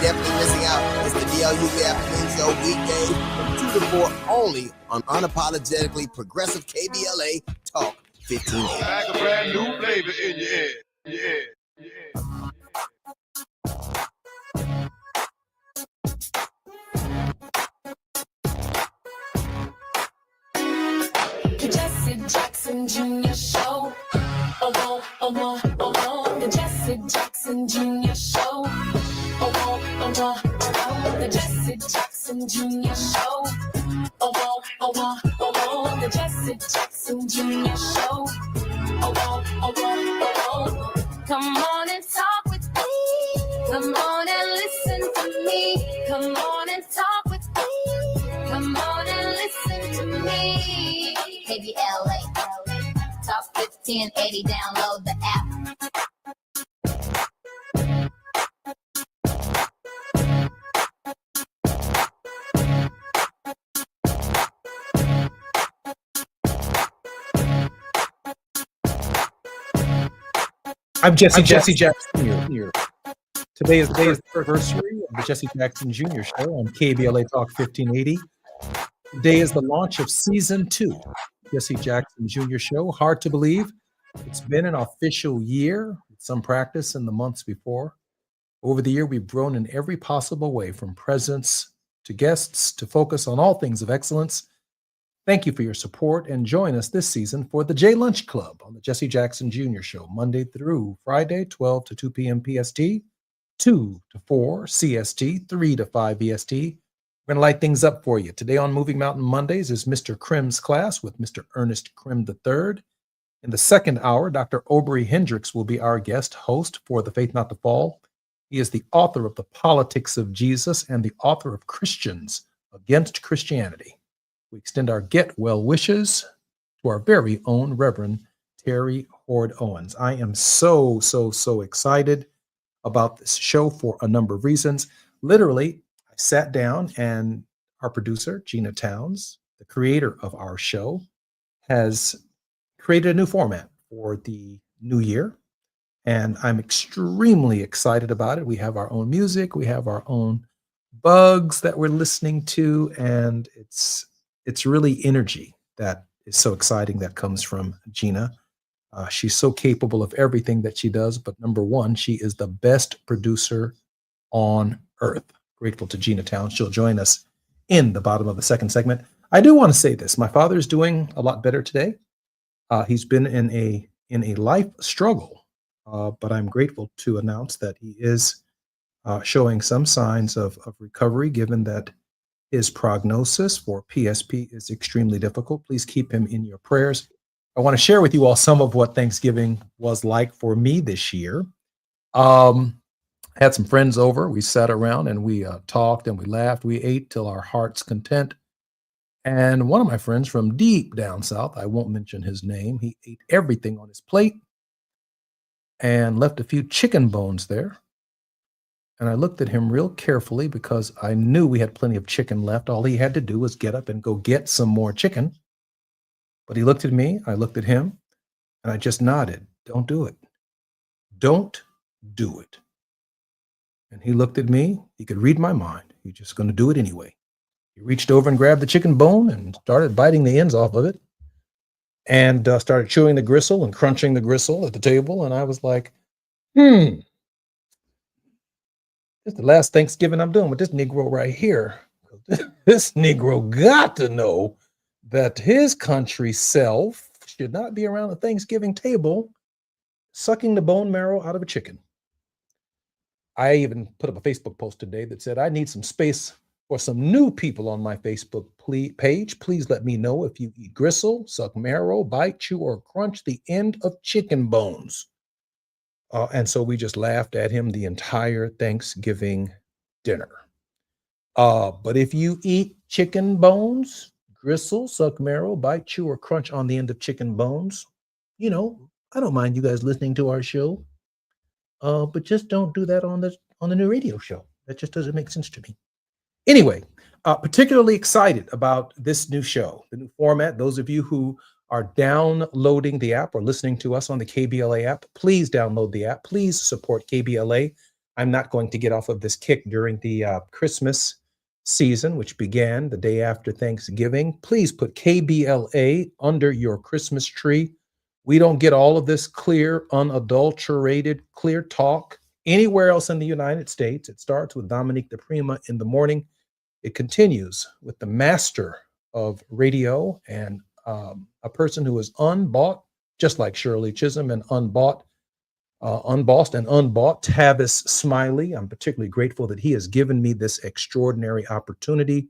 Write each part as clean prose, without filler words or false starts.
definitely missing out. It's the DLUV Afternoon Show weekdays from 2 to 4 only on unapologetically progressive KBLA Talk 1580. Like a brand new flavor in your ear. Yeah. The Jesse Jackson Jr. Show. Oh, oh, oh, oh, oh. The Jesse Jackson Jr. Show. Oh, oh, oh, oh. The Jesse Jackson Jr. Show. Oh, oh, oh, oh. The Jesse Jackson Jr. Show. Oh, oh, oh, oh. Come on and talk with me. Come on and listen to me. Come on and talk with me. Come on and listen to me. KBLA, Talk 1580, download the app. I'm Jesse Jackson Jr. Today is the anniversary of the Jesse Jackson Jr. Show on KBLA Talk 1580. Today is the launch of Season 2, Jesse Jackson Jr. Show. Hard to believe. It's been an official year, with some practice in the months before. Over the year, we've grown in every possible way, from presence to guests to focus on all things of excellence. Thank you for your support, and join us this season for the J Lunch Club on the Jesse Jackson Jr. Show, Monday through Friday, 12 to 2 p.m. PST, 2 to 4 CST, 3 to 5 EST. We're going to light things up for you. Today on Moving Mountain Mondays is Mr. Krim's class with Mr. Ernest Krim III. In the second hour, Dr. Aubrey Hendricks will be our guest host for The Faith Not to Fall. He is the author of The Politics of Jesus and the author of Christians Against Christianity. We extend our get well wishes to our very own Reverend Terry Hord Owens. I am so excited about this show for a number of reasons. Literally, I sat down and our producer, Gina Towns, the creator of our show, has created a new format for the new year. And I'm extremely excited about it. We have our own music. We have our own bugs that we're listening to. And it's really energy that is so exciting that comes from Gina. She's so capable of everything that she does. But number one, she is the best producer on earth. Grateful to Gina Towns. She'll join us in the bottom of the second segment. I do want to say this. My father is doing a lot better today. He's been in a life struggle. But I'm grateful to announce that he is showing some signs of recovery, given that his prognosis for PSP is extremely difficult. Please keep him in your prayers. I want to share with you all some of what Thanksgiving was like for me this year. Had some friends over. We sat around and we talked and we laughed. We ate till our heart's content. And one of my friends from deep down south, I won't mention his name, he ate everything on his plate and left a few chicken bones there. And I looked at him real carefully because I knew we had plenty of chicken left. All he had to do was get up and go get some more chicken. But he looked at me, I looked at him, and I just nodded. Don't do it. Don't do it. And he looked at me. He could read my mind. He's just going to do it anyway. He reached over and grabbed the chicken bone and started biting the ends off of it. And started chewing the gristle and crunching the gristle at the table. And I was like, this is the last Thanksgiving I'm doing with this Negro right here. This Negro got to know that his country self should not be around the Thanksgiving table sucking the bone marrow out of a chicken. I even put up a Facebook post today that said, I need some space for some new people on my Facebook page. Please let me know if you eat gristle, suck marrow, bite, chew, or crunch the end of chicken bones. And so we just laughed at him the entire Thanksgiving dinner. But if you eat chicken bones, gristle, suck marrow, bite, chew, or crunch on the end of chicken bones, I don't mind you guys listening to our show. But just don't do that on the new radio show. That just doesn't make sense to me. Anyway, particularly excited about this new show, the new format. Those of you who are downloading the app or listening to us on the KBLA app, please download the app. Please support KBLA. I'm not going to get off of this kick during the Christmas season, which began the day after Thanksgiving. Please put KBLA under your Christmas tree. We don't get all of this clear, unadulterated, clear talk anywhere else in the United States. It starts with Dominique DePrima in the morning. It continues with the master of radio and a person who is unbought, just like Shirley Chisholm, and unbossed and unbought, Tavis Smiley. I'm particularly grateful that he has given me this extraordinary opportunity.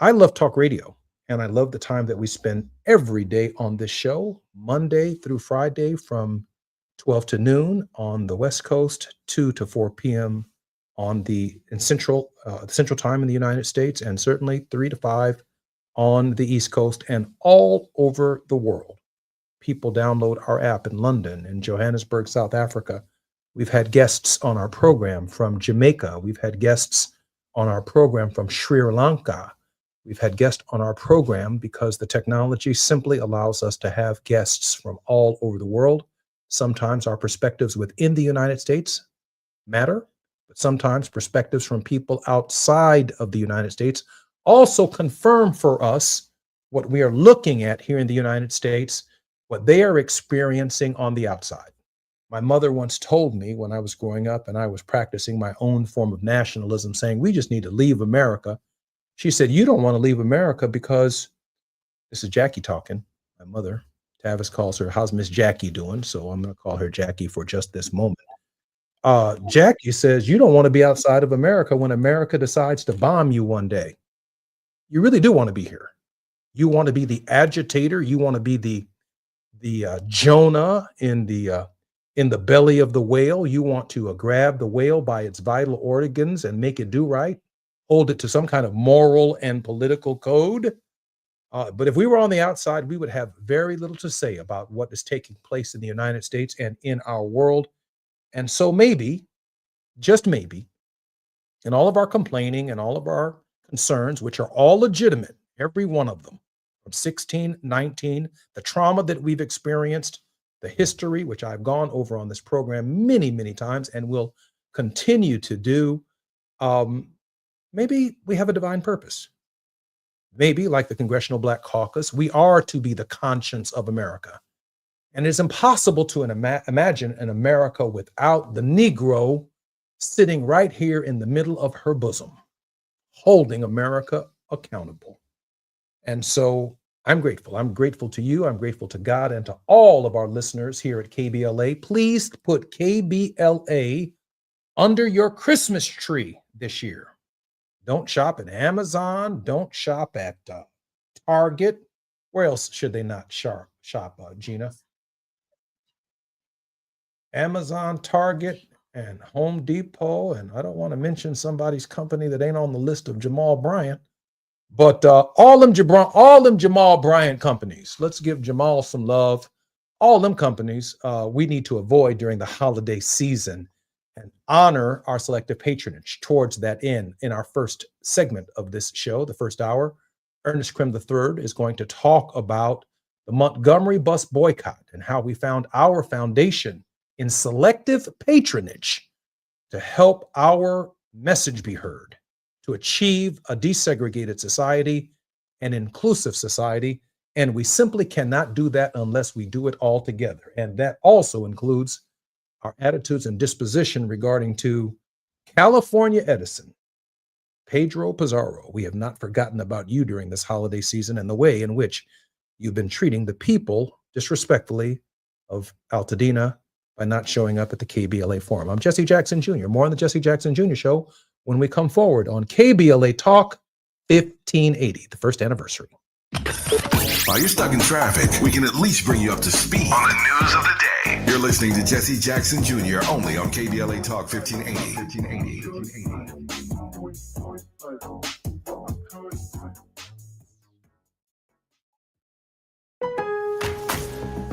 I love talk radio, and I love the time that we spend every day on this show, Monday through Friday from 12 to noon on the West Coast, 2 to 4 p.m. on the Central Time in the United States, and certainly 3 to 5 on the East Coast and all over the world. People download our app in London and Johannesburg, South Africa. We've had guests on our program from Jamaica. We've had guests on our program from Sri Lanka. We've had guests on our program because the technology simply allows us to have guests from all over the world. Sometimes our perspectives within the United States matter, but sometimes perspectives from people outside of the United States also confirm for us what we are looking at here in the United States, what they are experiencing on the outside. My mother once told me when I was growing up and I was practicing my own form of nationalism, saying, we just need to leave America. She said, you don't want to leave America because, this is Jackie talking, my mother. Tavis calls her, how's Miss Jackie doing? So I'm going to call her Jackie for just this moment. Jackie says, you don't want to be outside of America when America decides to bomb you one day. You really do want to be here. You want to be the agitator. You want to be the Jonah in the belly of the whale. You want to grab the whale by its vital organs and make it do right, hold it to some kind of moral and political code. But if we were on the outside, we would have very little to say about what is taking place in the United States and in our world. And so maybe, just maybe, in all of our complaining and all of our concerns, which are all legitimate, every one of them, from 16, 19, the trauma that we've experienced, the history, which I've gone over on this program many, many times and will continue to do, maybe we have a divine purpose. Maybe, like the Congressional Black Caucus, we are to be the conscience of America. And it's impossible to imagine an America without the Negro sitting right here in the middle of her bosom, holding America accountable. And so I'm grateful. I'm grateful to you. I'm grateful to God and to all of our listeners here at KBLA. Please put KBLA under your Christmas tree this year. Don't shop at Amazon. Don't shop at Target. Where else should they not shop, Gina? Amazon, Target, and Home Depot. And I don't want to mention somebody's company that ain't on the list of Jamal Bryant. But all them Jamal Bryant companies, let's give Jamal some love. All them companies we need to avoid during the holiday season and honor our selective patronage towards that end. In our first segment of this show, the first hour, Ernest Krim III is going to talk about the Montgomery bus boycott and how we found our foundation in selective patronage to help our message be heard, to achieve a desegregated society, an inclusive society. And we simply cannot do that unless we do it all together. And that also includes our attitudes and disposition regarding to California Edison, Pedro Pizarro. We have not forgotten about you during this holiday season and the way in which you've been treating the people disrespectfully of Altadena by not showing up at the KBLA Forum. I'm Jesse Jackson Jr. More on the Jesse Jackson Jr. Show when we come forward on KBLA Talk 1580, the first anniversary. While you're stuck in traffic, we can at least bring you up to speed on the news of the day. You're listening to Jesse Jackson Jr. only on KBLA Talk 1580.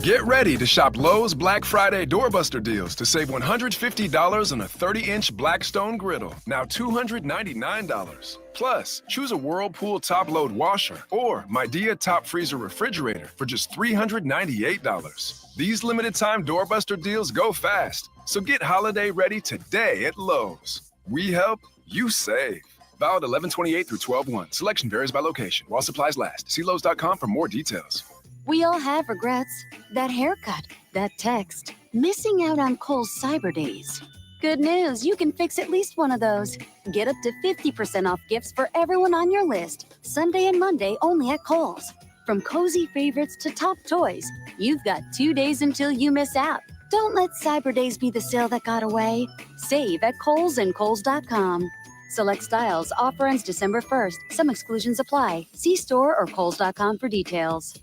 Get ready to shop Lowe's Black Friday Doorbuster deals to save $150 on a 30-inch Blackstone griddle, now $299. Plus, choose a Whirlpool top-load washer or Midea top freezer refrigerator for just $398. These limited-time Doorbuster deals go fast, so get holiday ready today at Lowe's. We help, you save. Valid 11/28 through 12/1. Selection varies by location. While supplies last. See Lowe's.com for more details. We all have regrets. That haircut, that text, missing out on Kohl's Cyber Days. Good news, you can fix at least one of those. Get up to 50% off gifts for everyone on your list. Sunday and Monday only at Kohl's. From cozy favorites to top toys, you've got 2 days until you miss out. Don't let Cyber Days be the sale that got away. Save at Kohl's and Kohl's.com. Select styles, offer ends December 1st. Some exclusions apply. See store or Kohl's.com for details.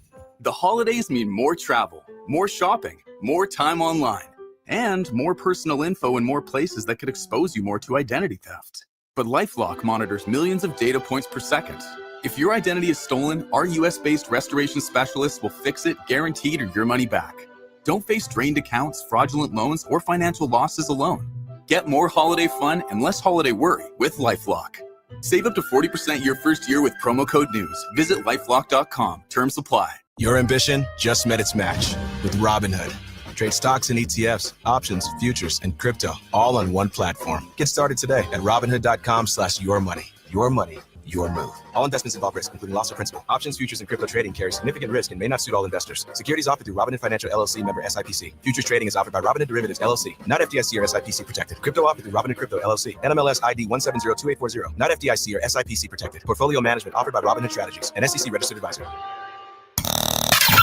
The holidays mean more travel, more shopping, more time online, and more personal info in more places that could expose you more to identity theft. But LifeLock monitors millions of data points per second. If your identity is stolen, our US-based restoration specialists will fix it, guaranteed, or your money back. Don't face drained accounts, fraudulent loans, or financial losses alone. Get more holiday fun and less holiday worry with LifeLock. Save up to 40% your first year with promo code NEWS. Visit LifeLock.com. Terms apply. Your ambition just met its match with Robinhood. Trade stocks and ETFs, options, futures, and crypto all on one platform. Get started today at Robinhood.com/yourmoney. Your money, your move. All investments involve risk, including loss of principal. Options, futures, and crypto trading carry significant risk and may not suit all investors. Securities offered through Robinhood Financial LLC, member SIPC. Futures trading is offered by Robinhood Derivatives LLC, not FDIC or SIPC protected. Crypto offered through Robinhood Crypto LLC, NMLS ID 1702840, not FDIC or SIPC protected. Portfolio management offered by Robinhood Strategies, an SEC registered advisor.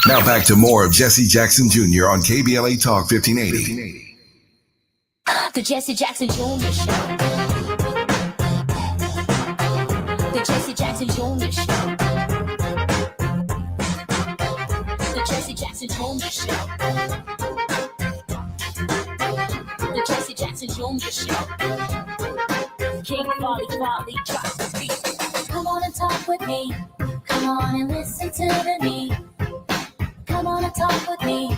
Now back to more of Jesse Jackson Jr. on KBLA Talk 1580. The Jesse Jackson Jr. Show. The Jesse Jackson Jr. Show. The Jesse Jackson Jr. Show. The Jesse Jackson Jr. Show. King Volley drops the beat. Come on and talk with me. Come on and listen to me. Come on and talk with me.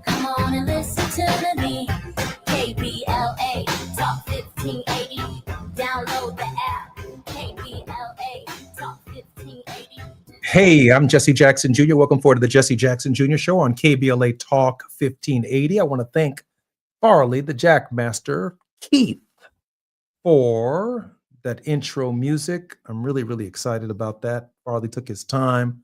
Come on and listen to me. KBLA Talk 1580. Download the app. KBLA Talk 1580. Hey, I'm Jesse Jackson Jr. Welcome forward to the Jesse Jackson Jr. Show on KBLA Talk 1580. I want to thank Farley, the Jackmaster, Keith, for that intro music. I'm really, really excited about that. Farley took his time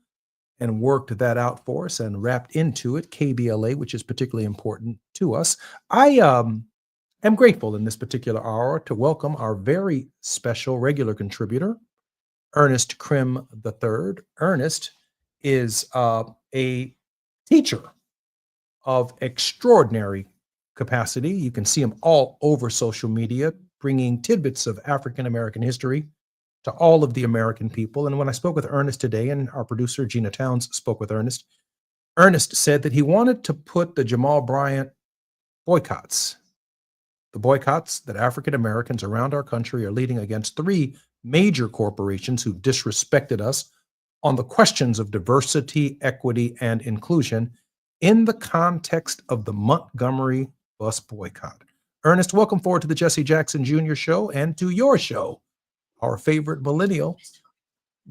and worked that out for us and wrapped into it KBLA, which is particularly important to us. I am grateful in this particular hour to welcome our very special regular contributor, Ernest Krim III. Ernest is a teacher of extraordinary capacity. You can see him all over social media, bringing tidbits of African-American history to all of the American people. And when I spoke with Ernest today, and our producer Gina Towns spoke with Ernest, Ernest said that he wanted to put the Jamal Bryant boycotts, the boycotts that African Americans around our country are leading against 3 major corporations who disrespected us on the questions of diversity, equity, and inclusion in the context of the Montgomery bus boycott. Ernest, welcome forward to the Jesse Jackson Jr. Show and to your show, our favorite millennial,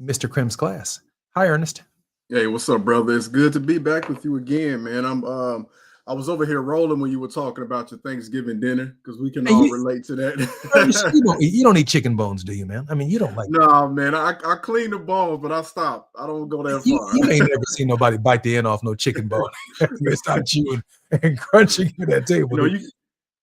Mr. Krim's class. Hi, Ernest. Hey, what's up, brother? It's good to be back with you again, man. I was over here rolling when you were talking about your Thanksgiving dinner because we can all relate to that. you don't eat chicken bones, do you, man? I mean, you don't like. No, man. I clean the bones, but I stopped. I don't go that far. You ain't never seen nobody bite the end off no chicken bone. You start chewing and crunching at that table.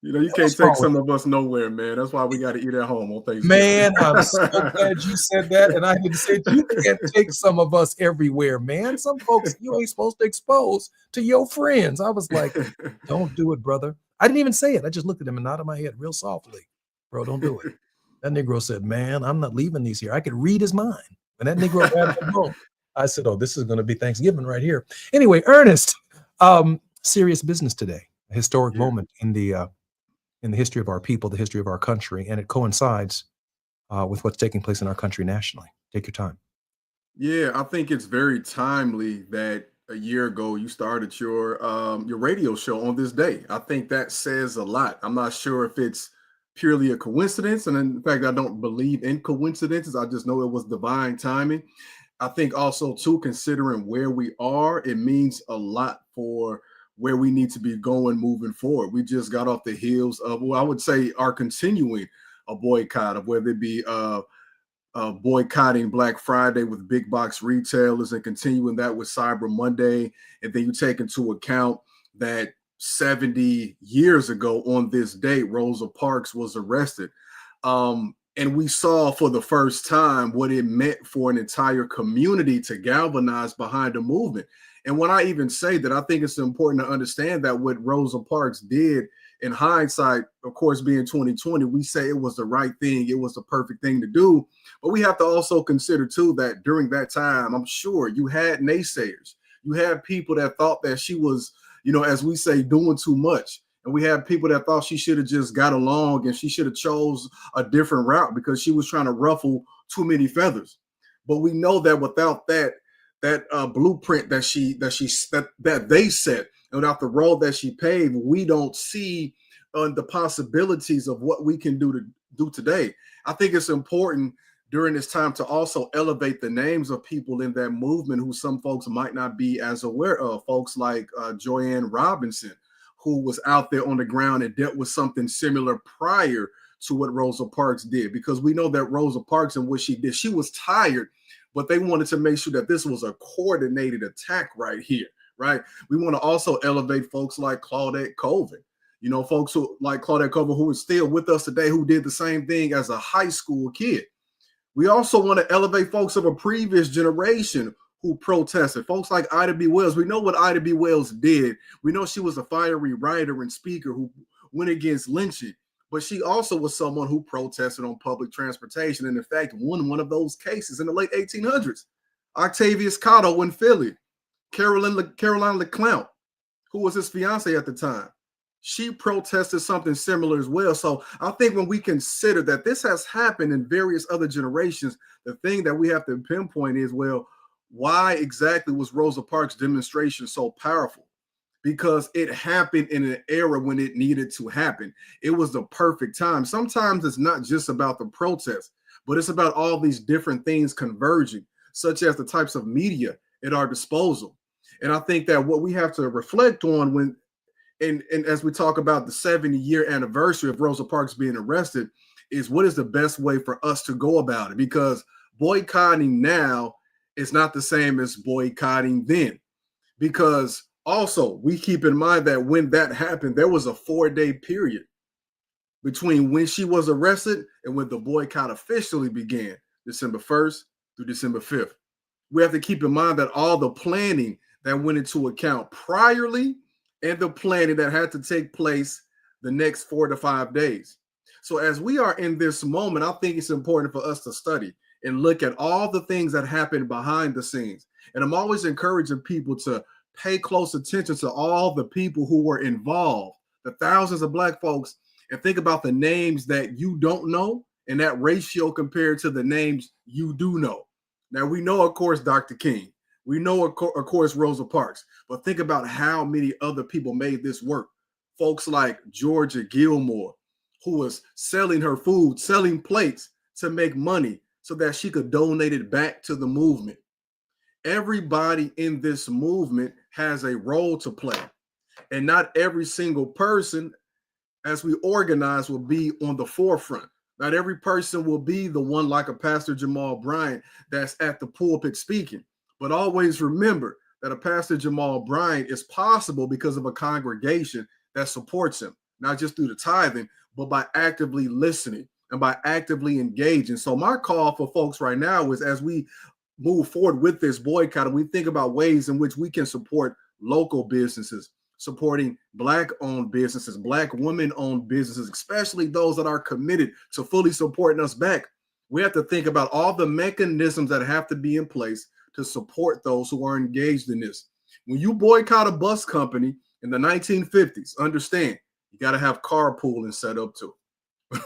You can't take some of us nowhere, man. That's why we got to eat at home on Thanksgiving. Man, I'm so glad you said that. And I didn't say you can't take some of us everywhere, man. Some folks you ain't supposed to expose to your friends. I was like, don't do it, brother. I didn't even say it. I just looked at him and nodded my head real softly. Bro, don't do it. That Negro said, man, I'm not leaving these here. I could read his mind. When that Negro had the home, I said, oh, this is going to be Thanksgiving right here. Anyway, Ernest, serious business today. A historic moment in the history of our people, the history of our country, and it coincides with what's taking place in our country nationally. Take your time. Yeah, I think it's very timely that a year ago, you started your radio show on this day. I think that says a lot. I'm not sure if it's purely a coincidence, and in fact, I don't believe in coincidences. I just know it was divine timing. I think also too, considering where we are, it means a lot for where we need to be going moving forward. We just got off the heels of, well, I would say, are continuing a boycott of whether it be boycotting Black Friday with big box retailers and continuing that with Cyber Monday. And then you take into account that 70 years ago on this date, Rosa Parks was arrested. And we saw for the first time what it meant for an entire community to galvanize behind a movement. And when I even say that, I think it's important to understand that what Rosa Parks did, in hindsight, of course, being 2020, we say it was the right thing. It was the perfect thing to do. But we have to also consider, too, that during that time, I'm sure you had naysayers. You had people that thought that she was, as we say, doing too much. And we had people that thought she should have just got along and she should have chose a different route because she was trying to ruffle too many feathers. But we know that without that blueprint that they set, and without the road that she paved, we don't see the possibilities of what we can do today. I think it's important during this time to also elevate the names of people in that movement who some folks might not be as aware of. Folks like Joanne Robinson, who was out there on the ground and dealt with something similar prior to what Rosa Parks did. Because we know that Rosa Parks and what she did, she was tired, but they wanted to make sure that this was a coordinated attack right here. Right. We want to also elevate folks like Claudette Colvin, folks who like Claudette Colvin, who is still with us today, who did the same thing as a high school kid. We also want to elevate folks of a previous generation who protested, folks like Ida B. Wells. We know what Ida B. Wells did. We know she was a fiery writer and speaker who went against lynching, but she also was someone who protested on public transportation and, in fact, won one of those cases in the late 1800s. Octavius Cotto in Philly. Caroline LeClount, who was his fiance at the time, she protested something similar as well. So I think when we consider that this has happened in various other generations, the thing that we have to pinpoint is, well, why exactly was Rosa Parks' demonstration so powerful? Because it happened in an era when it needed to happen. It was the perfect time. Sometimes it's not just about the protest, but it's about all these different things converging, such as the types of media at our disposal. And I think that what we have to reflect on when, and as we talk about the 70-year anniversary of Rosa Parks being arrested, is what is the best way for us to go about it? Because boycotting now is not the same as boycotting then. Because also we keep in mind that when that happened, there was a 4-day period between when she was arrested and when the boycott officially began, December 1st through December 5th. We have to keep in mind that all the planning that went into account priorly and the planning that had to take place the next 4 to 5 days. So as we are in this moment, I think it's important for us to study and look at all the things that happened behind the scenes. And I'm always encouraging people to pay close attention to all the people who were involved, the thousands of Black folks, and think about the names that you don't know and that ratio compared to the names you do know. Now, we know, of course, Dr. King. We know, of course, Rosa Parks. But think about how many other people made this work. Folks like Georgia Gilmore, who was selling her food, selling plates to make money so that she could donate it back to the movement. Everybody in this movement has a role to play. And not every single person, as we organize, will be on the forefront. Not every person will be the one like a Pastor Jamal Bryant that's at the pulpit speaking. But always remember that a Pastor Jamal Bryant is possible because of a congregation that supports him, not just through the tithing, but by actively listening and by actively engaging. So my call for folks right now is, as we move forward with this boycott, and we think about ways in which we can support local businesses, supporting Black-owned businesses, Black women-owned businesses, especially those that are committed to fully supporting us back. We have to think about all the mechanisms that have to be in place to support those who are engaged in this. When you boycott a bus company in the 1950s, understand, you got to have carpooling set up too,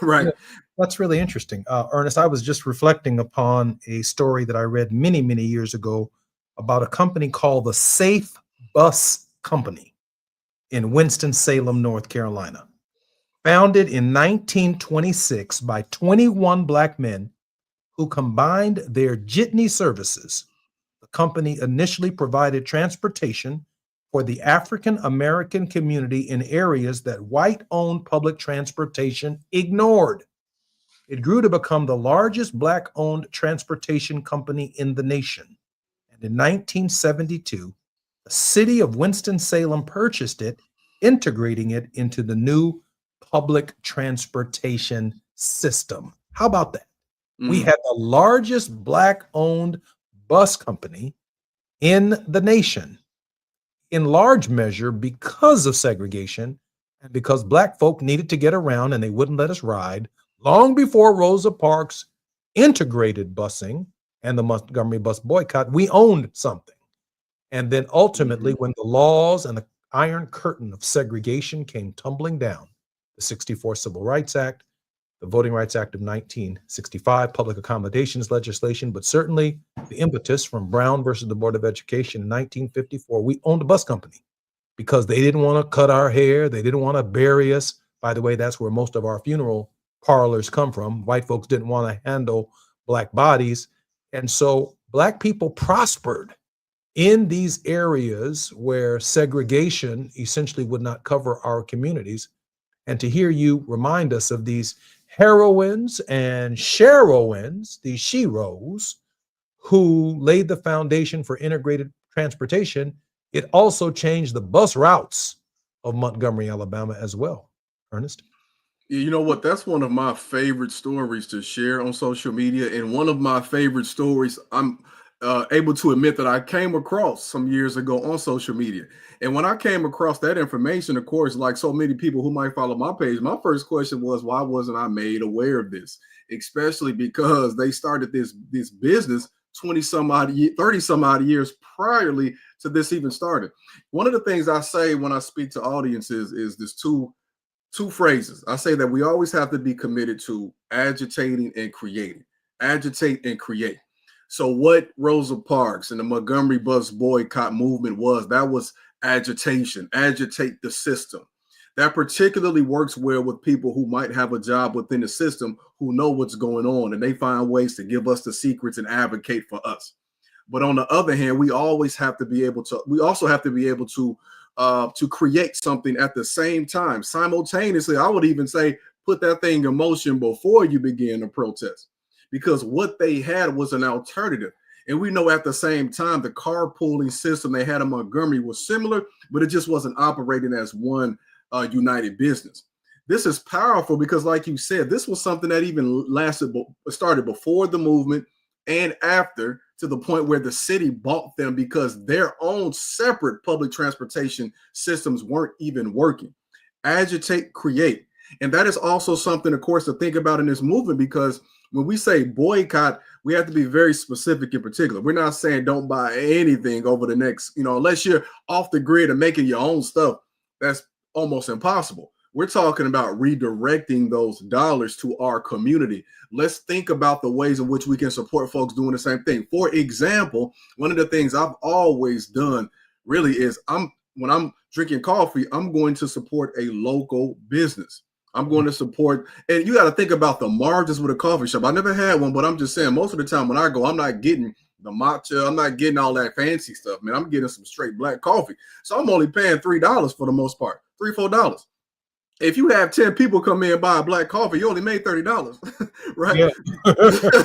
right? Yeah, that's really interesting. Ernest, I was just reflecting upon a story that I read many, many years ago about a company called the Safe Bus Company in Winston-Salem, North Carolina. Founded in 1926 by 21 Black men who combined their jitney services, the company initially provided transportation for the African American community in areas that white-owned public transportation ignored. It grew to become the largest Black-owned transportation company in the nation. And in 1972, the city of Winston-Salem purchased it, integrating it into the new public transportation system. How about that? We had the largest Black-owned bus company in the nation, in large measure because of segregation and because Black folk needed to get around and they wouldn't let us ride. Long before Rosa Parks integrated busing and the Montgomery bus boycott, we owned something. And then ultimately, when the laws and the Iron Curtain of segregation came tumbling down, the 64 Civil Rights Act, the Voting Rights Act of 1965, public accommodations legislation, but certainly the impetus from Brown versus the Board of Education in 1954, we owned a bus company because they didn't want to cut our hair. They didn't want to bury us. By the way, that's where most of our funeral parlors come from. White folks didn't want to handle Black bodies. And so Black people prospered in these areas where segregation essentially would not cover our communities. And to hear you remind us of these heroines and Sherowins, these sheroes, who laid the foundation for integrated transportation, it also changed the bus routes of Montgomery, Alabama as well. Ernest? You know what? That's one of my favorite stories to share on social media. And one of my favorite stories I'm able to admit that I came across some years ago on social media. And when I came across that information, of course, like so many people who might follow my page, my first question was, why wasn't I made aware of this? Especially because they started this business 30 some odd years priorly to this even started. One of the things I say when I speak to audiences is this two phrases. I say that we always have to be committed to agitating and creating. Agitate and create. So what Rosa Parks and the Montgomery bus boycott movement was agitation, agitate the system. That particularly works well with people who might have a job within the system who know what's going on, and they find ways to give us the secrets and advocate for us. But on the other hand, we also have to be able to create something at the same time, simultaneously. I would even say put that thing in motion before you begin to protest, because what they had was an alternative. And we know at the same time, the carpooling system they had in Montgomery was similar, but it just wasn't operating as one united business. This is powerful because, like you said, this was something that even started before the movement and after, to the point where the city bought them because their own separate public transportation systems weren't even working. Agitate, create. And that is also something, of course, to think about in this movement, because when we say boycott, we have to be very specific in particular. We're not saying don't buy anything over the next, unless you're off the grid and making your own stuff. That's almost impossible. We're talking about redirecting those dollars to our community. Let's think about the ways in which we can support folks doing the same thing. For example, one of the things I've always done really is when I'm drinking coffee, I'm going to support a local business. I'm going to support, and you got to think about the margins with a coffee shop. I never had one, but I'm just saying most of the time when I go, I'm not getting the matcha. I'm not getting all that fancy stuff, man. I'm getting some straight black coffee. So I'm only paying $3 for the most part, $3-4. If you have 10 people come in and buy a black coffee, you only made $30, right? Yeah.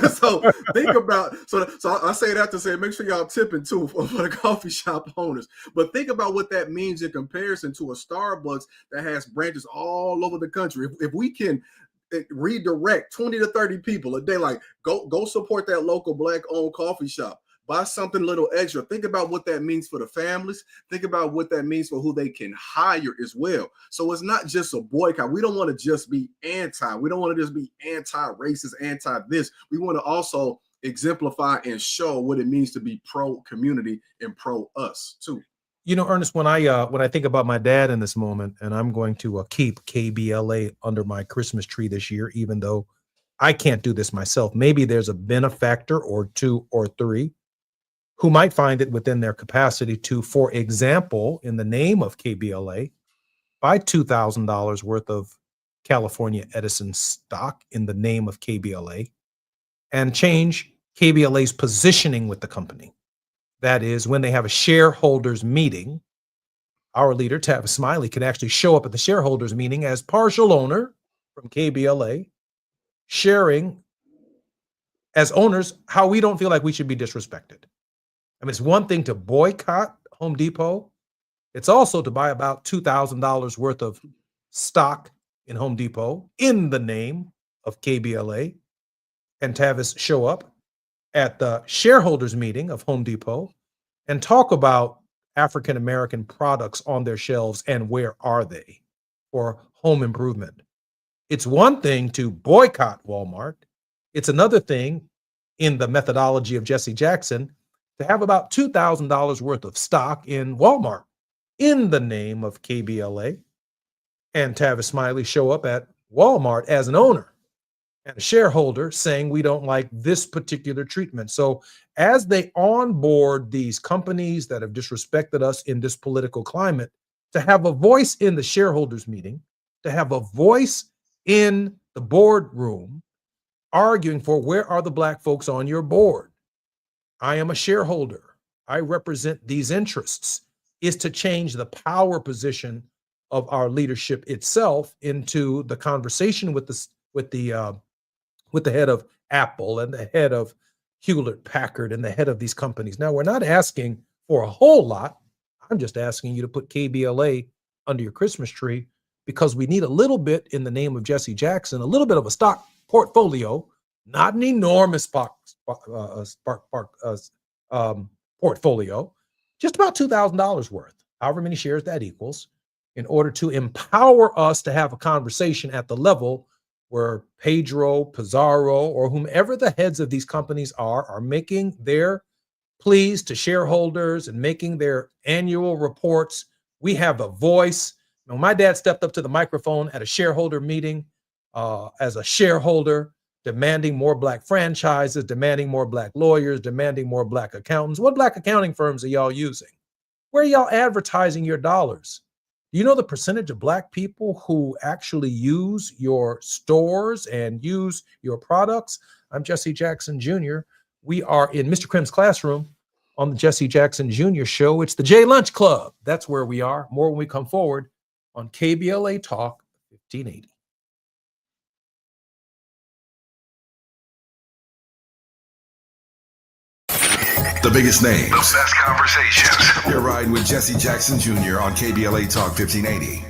So think about, so I say that to say, make sure y'all tipping too for the coffee shop owners. But think about what that means in comparison to a Starbucks that has branches all over the country. If we can redirect 20 to 30 people a day, like go support that local black owned coffee shop. Buy something a little extra. Think about what that means for the families. Think about what that means for who they can hire as well. So it's not just a boycott. We don't want to just be anti. We don't want to just be anti-racist, anti-this. We want to also exemplify and show what it means to be pro-community and pro-us too. Ernest, when I think about my dad in this moment, and I'm going to keep KBLA under my Christmas tree this year, even though I can't do this myself. Maybe there's a benefactor or two or three who might find it within their capacity to, for example, in the name of KBLA, buy $2,000 worth of California Edison stock in the name of KBLA and change KBLA's positioning with the company. That is, when they have a shareholders meeting, our leader, Tavis Smiley, can actually show up at the shareholders meeting as partial owner from KBLA, sharing as owners how we don't feel like we should be disrespected. I mean, it's one thing to boycott Home Depot. It's also to buy about $2,000 worth of stock in Home Depot in the name of KBLA and Tavis show up at the shareholders meeting of Home Depot and talk about African-American products on their shelves and where are they for home improvement. It's one thing to boycott Walmart. It's another thing in the methodology of Jesse Jackson to have about $2,000 worth of stock in Walmart in the name of KBLA and Tavis Smiley show up at Walmart as an owner and a shareholder saying we don't like this particular treatment. So as they onboard these companies that have disrespected us in this political climate, to have a voice in the shareholders meeting, to have a voice in the boardroom arguing for where are the Black folks on your board. I am a shareholder. I represent these interests, is to change the power position of our leadership itself into the conversation with the head of Apple and the head of Hewlett Packard and the head of these companies. Now, we're not asking for a whole lot. I'm just asking you to put KBLA under your Christmas tree because we need a little bit in the name of Jesse Jackson, a little bit of a stock portfolio, not an enormous portfolio, just about $2,000 worth, however many shares that equals, in order to empower us to have a conversation at the level where Pedro, Pizarro, or whomever the heads of these companies are making their pleas to shareholders and making their annual reports. We have a voice. When my dad stepped up to the microphone at a shareholder meeting as a shareholder, demanding more Black franchises, demanding more Black lawyers, demanding more Black accountants. What Black accounting firms are y'all using? Where are y'all advertising your dollars? Do you know the percentage of Black people who actually use your stores and use your products? I'm Jesse Jackson Jr. We are in Mr. Krim's classroom on the Jesse Jackson Jr. show. It's the J Lunch Club. That's where we are. More when we come forward on KBLA Talk 1580. The biggest names, the best conversations. You're riding with Jesse Jackson Jr. on KBLA Talk 1580.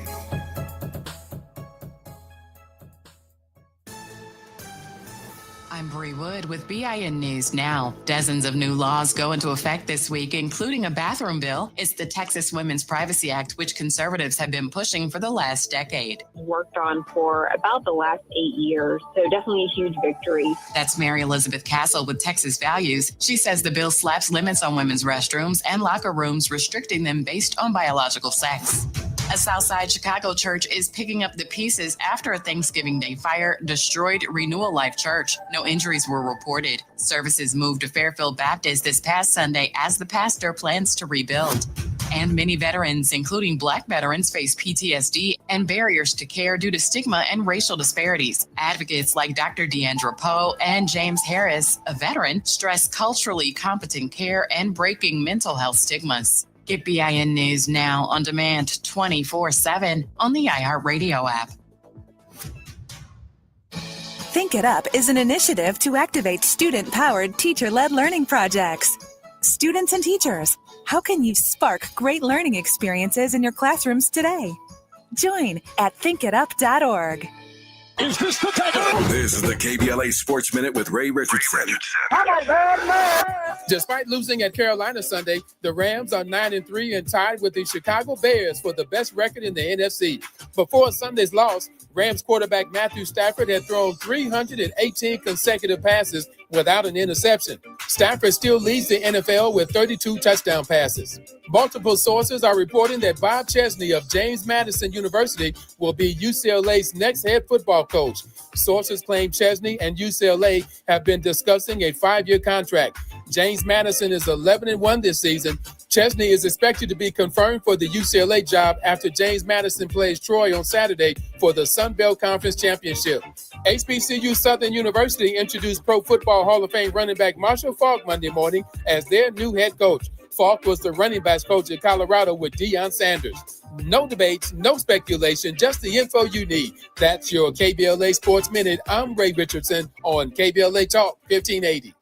I'm Bree Wood with BIN News Now. Dozens of new laws go into effect this week, including a bathroom bill. It's the Texas Women's Privacy Act, which conservatives have been pushing for the last decade. Worked on for about the last 8 years, so definitely a huge victory. That's Mary Elizabeth Castle with Texas Values. She says the bill slaps limits on women's restrooms and locker rooms, restricting them based on biological sex. A Southside Chicago church is picking up the pieces after a Thanksgiving Day fire destroyed Renewal Life Church. No injuries were reported. Services moved to Fairfield Baptist this past Sunday as the pastor plans to rebuild. And many veterans, including Black veterans, face PTSD and barriers to care due to stigma and racial disparities. Advocates like Dr. Deandra Poe and James Harris, a veteran, stress culturally competent care and breaking mental health stigmas. Get BIN News Now on demand 24/7 on the iHeartRadio app. Think It Up is an initiative to activate student-powered, teacher-led learning projects. Students and teachers, how can you spark great learning experiences in your classrooms today? Join at thinkitup.org. Is this the tackle? This is the KBLA Sports Minute with Ray Richardson. Despite losing at Carolina Sunday, the Rams are 9-3 and tied with the Chicago Bears for the best record in the NFC. Before Sunday's loss, Rams quarterback Matthew Stafford had thrown 318 consecutive passes without an interception. Stafford still leads the NFL with 32 touchdown passes. Multiple sources are reporting that Bob Chesney of James Madison University will be UCLA's next head football coach. Sources claim Chesney and UCLA have been discussing a 5-year contract. James Madison is 11-1 this season. Chesney is expected to be confirmed for the UCLA job after James Madison plays Troy on Saturday for the Sun Belt Conference Championship. HBCU Southern University introduced Pro Football Hall of Fame running back Marshall Faulk Monday morning as their new head coach. Faulk was the running backs coach at Colorado with Deion Sanders. No debates, no speculation, just the info you need. That's your KBLA Sports Minute. I'm Ray Richardson on KBLA Talk 1580.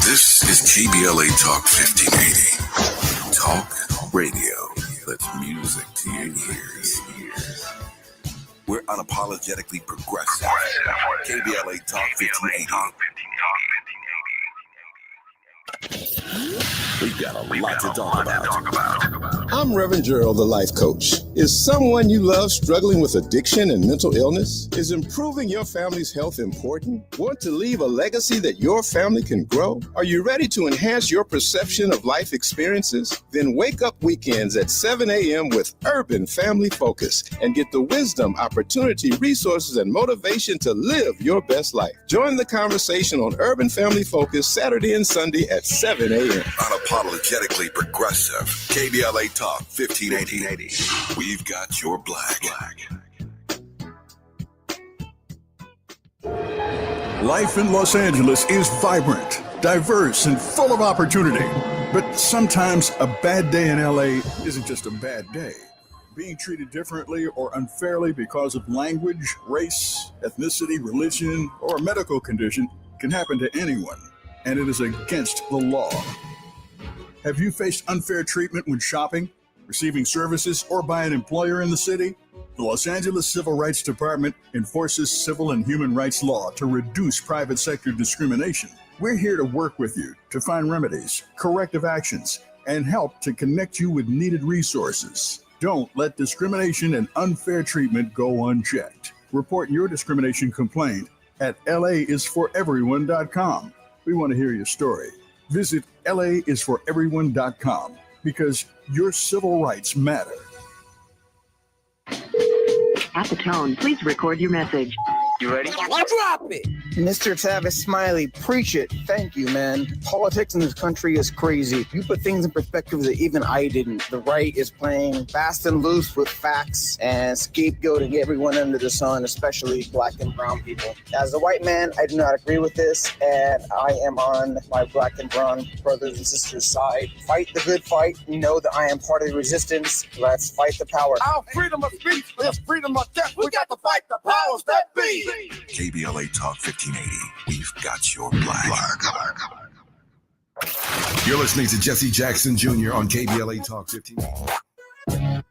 This is KBLA Talk 1580. Talk radio. That's music to your ears. We're unapologetically progressive. KBLA Talk 1580. We've got a lot to talk about. I'm Reverend Gerald, the life coach. Is someone you love struggling with addiction and mental illness? Is improving your family's health important? Want to leave a legacy that your family can grow? Are you ready to enhance your perception of life experiences? Then wake up weekends at 7 a.m. with Urban Family Focus and get the wisdom, opportunity, resources, and motivation to live your best life. Join the conversation on Urban Family Focus Saturday and Sunday at 7 a.m. Unapologetically progressive. KBLA Talk 1580. We've got your black. Life in Los Angeles is vibrant, diverse, and full of opportunity. But sometimes a bad day in LA isn't just a bad day. Being treated differently or unfairly because of language, race, ethnicity, religion, or a medical condition can happen to anyone, and it is against the law. Have you faced unfair treatment when shopping, receiving services, or by an employer in the city? The Los Angeles Civil Rights Department enforces civil and human rights law to reduce private sector discrimination. We're here to work with you to find remedies, corrective actions, and help to connect you with needed resources. Don't let discrimination and unfair treatment go unchecked. Report your discrimination complaint at laisforeveryone.com. We want to hear your story. Visit laisforeveryone.com because your civil rights matter. At the tone, please record your message. You ready? Drop it! Mr. Tavis Smiley, preach it. Thank you, man. Politics in this country is crazy. You put things in perspective that even I didn't. The right is playing fast and loose with facts and scapegoating everyone under the sun, especially black and brown people. As a white man, I do not agree with this, and I am on my black and brown brothers and sisters' side. Fight the good fight. Know that I am part of the resistance. Let's fight the power. Our freedom of speech is freedom of death. We got to fight the powers that be. KBLA Talk 1580. We've got your black. You're listening to Jesse Jackson Jr. on KBLA Talk 1580.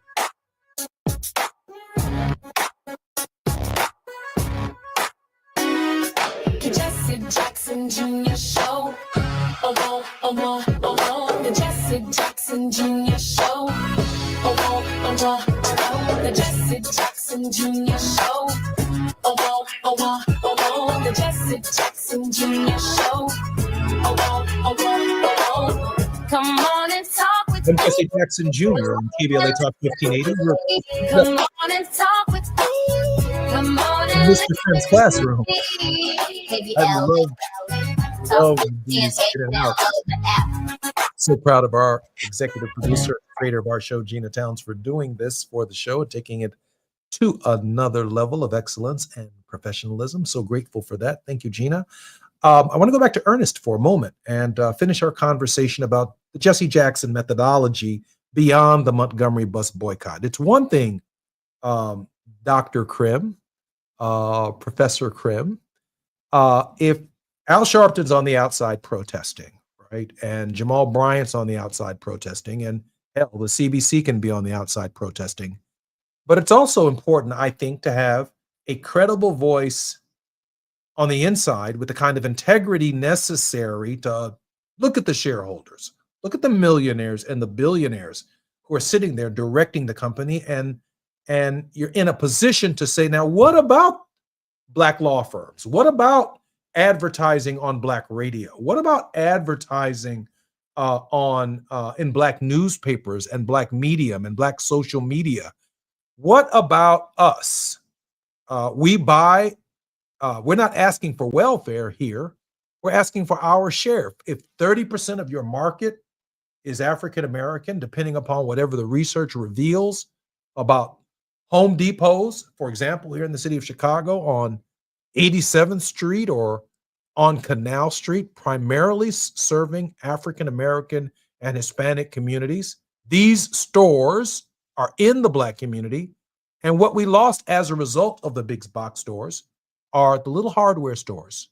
Jesse Jackson Jr. Show. The Jesse Jackson Jr. Show. The Jesse Jackson Jr. Show. The Jesse Jackson Jr. Show. Come on and talk with I'm Jesse Jackson Jr. on KBLA Talk 1580. Come on and talk with me. Come on and Mr. Friend's classroom. I love these in and out. So proud of our executive producer, creator of our show, Gina Towns, for doing this for the show and taking it to another level of excellence and professionalism. So grateful for that. Thank you, Gina. I want to go back to Ernest for a moment and finish our conversation about the Jesse Jackson methodology beyond the Montgomery bus boycott. It's one thing, Dr. Krim, Professor Krim, if Al Sharpton's on the outside protesting, right, and Jamal Bryant's on the outside protesting, and hell, the CBC can be on the outside protesting. But it's also important, I think, to have a credible voice on the inside with the kind of integrity necessary to look at the shareholders, look at the millionaires and the billionaires who are sitting there directing the company, and you're in a position to say, now, what about black law firms? What about advertising on black radio? What about advertising in black newspapers and black medium and black social media? What about us? We buy, we're not asking for welfare here. We're asking for our share. If 30% of your market is African American, depending upon whatever the research reveals about Home Depots, for example, here in the city of Chicago on 87th Street or on Canal Street, primarily serving African American and Hispanic communities. These stores are in the Black community. And what we lost as a result of the big box stores are the little hardware stores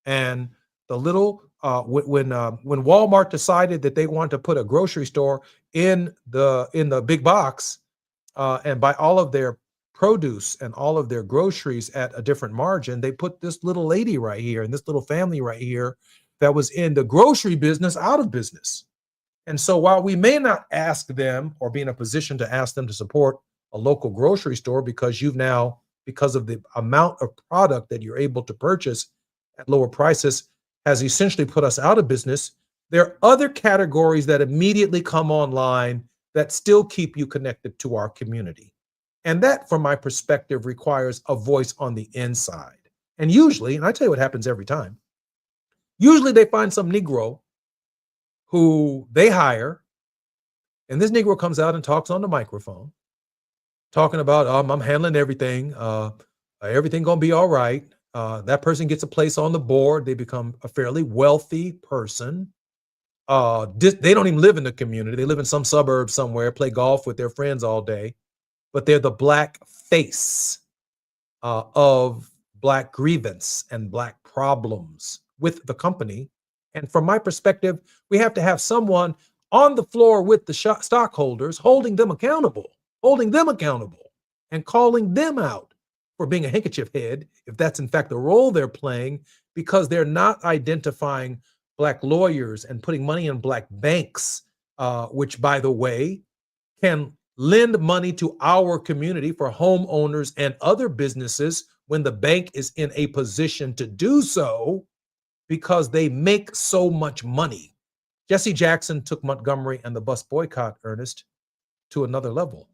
and the little when Walmart decided that they wanted to put a grocery store in the big box and buy all of their produce and all of their groceries at a different margin, they put this little lady right here and this little family right here that was in the grocery business out of business. And so while we may not ask them or be in a position to ask them to support a local grocery store because you've now, because of the amount of product that you're able to purchase at lower prices, has essentially put us out of business, there are other categories that immediately come online that still keep you connected to our community. And that, from my perspective, requires a voice on the inside. And usually, and I tell you what happens every time, usually they find some Negro who they hire, and this Negro comes out and talks on the microphone, talking about, I'm handling everything, everything gonna be all right. That person gets a place on the board. They become a fairly wealthy person. They don't even live in the community. They live in some suburb somewhere, play golf with their friends all day, but they're the Black face of Black grievance and Black problems with the company. And from my perspective, we have to have someone on the floor with the stockholders, holding them accountable, and calling them out for being a handkerchief head, if that's in fact the role they're playing, because they're not identifying Black lawyers and putting money in Black banks, which, by the way, can lend money to our community for homeowners and other businesses when the bank is in a position to do so because they make so much money. Jesse Jackson took Montgomery and the bus boycott, Ernest, to another level.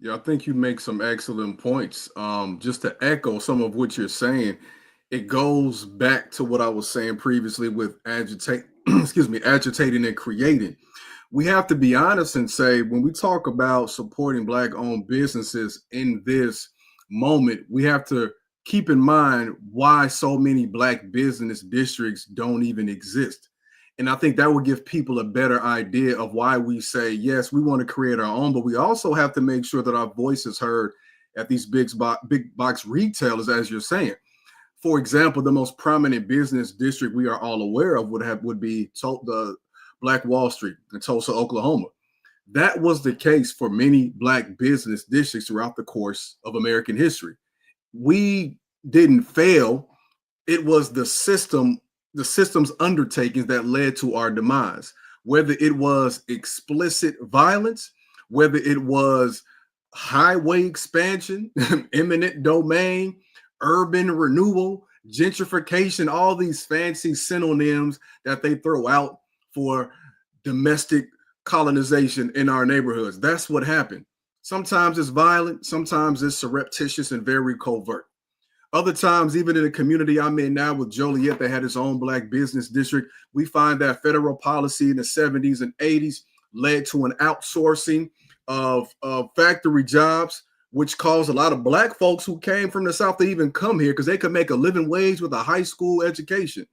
Yeah, I think you make some excellent points. Just to echo some of what you're saying, it goes back to what I was saying previously with agitating and creating. We have to be honest and say, when we talk about supporting Black-owned businesses in this moment, we have to keep in mind why so many Black business districts don't even exist. And I think that will give people a better idea of why we say, yes, we want to create our own, but we also have to make sure that our voice is heard at these big box retailers, as you're saying. For example, the most prominent business district we are all aware of would be the Black Wall Street in Tulsa, Oklahoma. That was the case for many Black business districts throughout the course of American history. We didn't fail. It was the system's undertakings that led to our demise, whether it was explicit violence, whether it was highway expansion, eminent domain, urban renewal, gentrification, all these fancy synonyms that they throw out for domestic colonization in our neighborhoods. That's what happened. Sometimes it's violent, sometimes it's surreptitious and very covert. Other times, even in the community I'm in now with Joliet, that had its own Black business district, we find that federal policy in the 70s and 80s led to an outsourcing of factory jobs, which caused a lot of Black folks who came from the South to even come here because they could make a living wage with a high school education.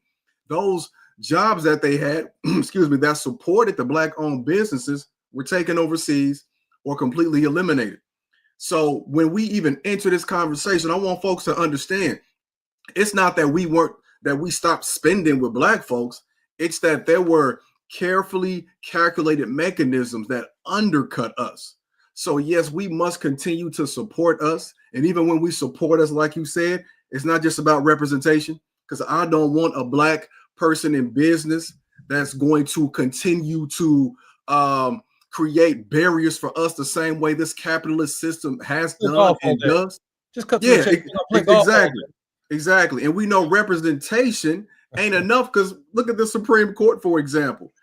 Those jobs that they had, that supported the Black-owned businesses were taken overseas or completely eliminated. So when we even enter this conversation, I want folks to understand it's not that we stopped spending with Black folks. It's that there were carefully calculated mechanisms that undercut us. So yes, we must continue to support us. And even when we support us, like you said, it's not just about representation, because I don't want a Black person in business that's going to continue to create barriers for us the same way this capitalist system has done and does. Just cut exactly. And we know representation ain't enough, because look at the Supreme Court, for example.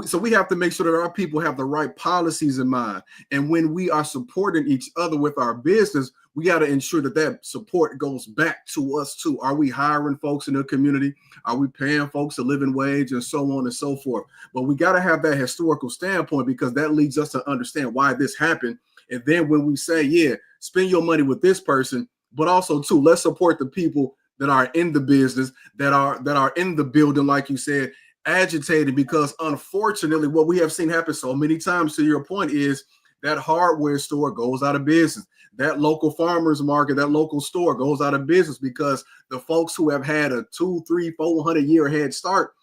So we have to make sure that our people have the right policies in mind. And when we are supporting each other with our business, we got to ensure that that support goes back to us too. Are we hiring folks in the community? Are we paying folks a living wage and so on and so forth? But we got to have that historical standpoint, because that leads us to understand why this happened. And then when we say, yeah, spend your money with this person, but also too, let's support the people that are in the business, that are in the building, like you said, agitated, because unfortunately what we have seen happen so many times, to your point, is that hardware store goes out of business. That local farmers market, that local store goes out of business because the folks who have had a 200, 300, 400 year head start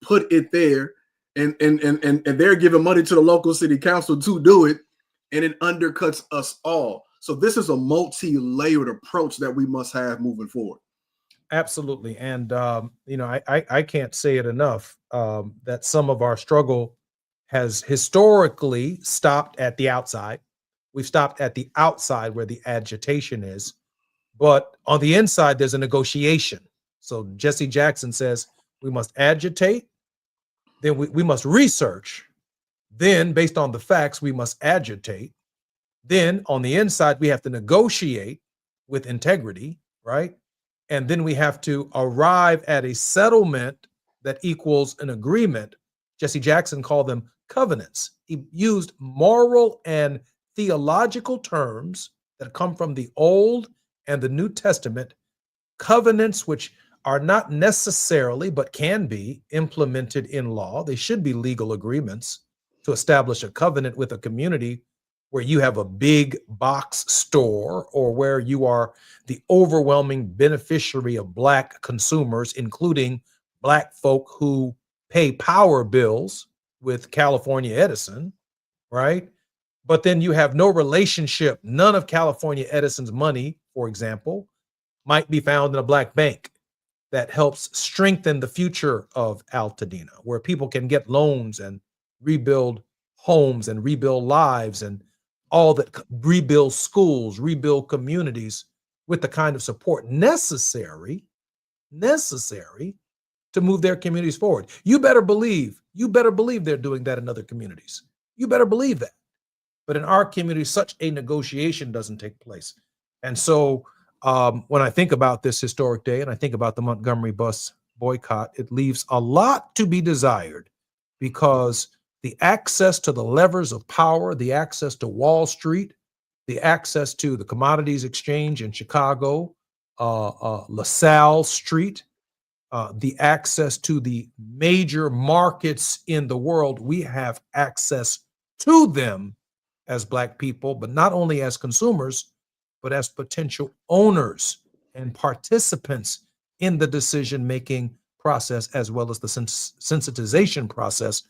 put it there, and they're giving money to the local city council to do it, and it undercuts us all. So this is a multi-layered approach that we must have moving forward. Absolutely. And, I can't say it enough, that some of our struggle has historically stopped at the outside. We've stopped at the outside where the agitation is. But on the inside, there's a negotiation. So Jesse Jackson says we must agitate, then we must research. Then, based on the facts, we must agitate. Then on the inside, we have to negotiate with integrity, right? And then we have to arrive at a settlement that equals an agreement. Jesse Jackson called them covenants. He used moral and theological terms that come from the Old and the New Testament, covenants which are not necessarily, but can be implemented in law. They should be legal agreements to establish a covenant with a community where you have a big box store, or where you are the overwhelming beneficiary of Black consumers, including Black folk who pay power bills with California Edison, right? But then you have no relationship. None of California Edison's money, for example, might be found in a Black bank that helps strengthen the future of Altadena, where people can get loans and rebuild homes and rebuild lives and all that, rebuild schools, rebuild communities with the kind of support necessary to move their communities forward. You better believe they're doing that in other communities. You better believe that. But in our community, such a negotiation doesn't take place. And so when I think about this historic day and I think about the Montgomery bus boycott, it leaves a lot to be desired, because the access to the levers of power, the access to Wall Street, the access to the Commodities Exchange in Chicago, LaSalle Street, the access to the major markets in the world, we have access to them as Black people, but not only as consumers, but as potential owners and participants in the decision-making process, as well as the sensitization process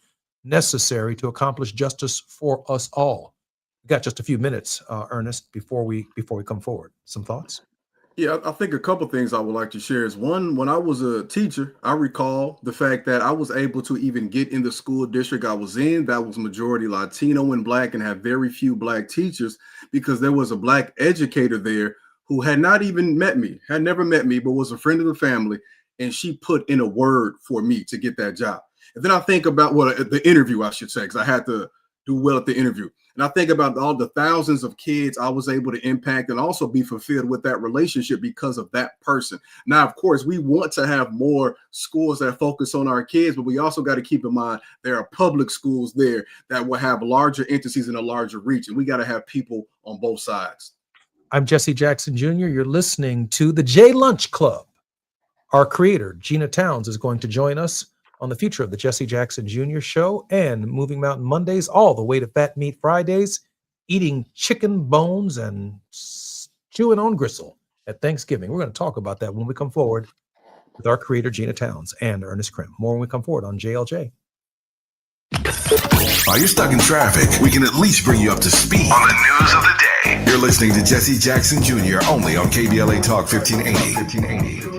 necessary to accomplish justice for us all. We got just a few minutes, Ernest, before we come forward. Some thoughts? Yeah, I think a couple things I would like to share is, one, when I was a teacher, I recall the fact that I was able to even get in the school district I was in that was majority Latino and Black and had very few Black teachers, because there was a Black educator there who had not even met me, had never met me, but was a friend of the family. And she put in a word for me to get that job. And then I think about the interview, I should say, because I had to do well at the interview. And I think about all the thousands of kids I was able to impact and also be fulfilled with that relationship because of that person. Now, of course, we want to have more schools that focus on our kids, but we also got to keep in mind there are public schools there that will have larger entities in a larger reach. And we got to have people on both sides. I'm Jesse Jackson Jr. You're listening to the J Lunch Club. Our creator, Gina Towns, is going to join us on the future of the Jesse Jackson Jr. Show and Moving Mountain Mondays, all the way to Fat Meat Fridays, eating chicken bones and chewing on gristle at Thanksgiving. We're going to talk about that when we come forward with our creator, Gina Towns, and Ernest Krim. More when we come forward on JLJ. While you're stuck in traffic, we can at least bring you up to speed on the news of the day. You're listening to Jesse Jackson Jr. only on KBLA Talk 1580.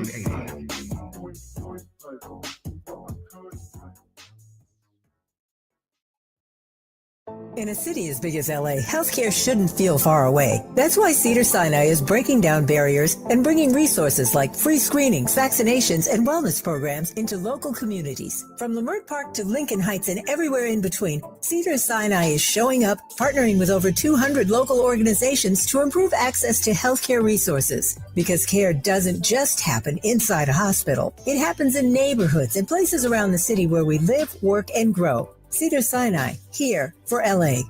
In a city as big as LA, healthcare shouldn't feel far away. That's why Cedars-Sinai is breaking down barriers and bringing resources like free screenings, vaccinations, and wellness programs into local communities. From Leimert Park to Lincoln Heights and everywhere in between, Cedars-Sinai is showing up, partnering with over 200 local organizations to improve access to healthcare resources. Because care doesn't just happen inside a hospital. It happens in neighborhoods and places around the city where we live, work, and grow. Cedars-Sinai, here for LA.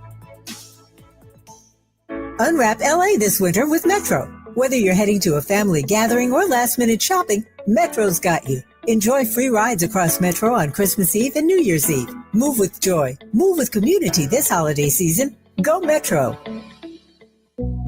Unwrap LA this winter with Metro. Whether you're heading to a family gathering or last-minute shopping, Metro's got you. Enjoy free rides across Metro on Christmas Eve and New Year's Eve. Move with joy. Move with community this holiday season. Go Metro.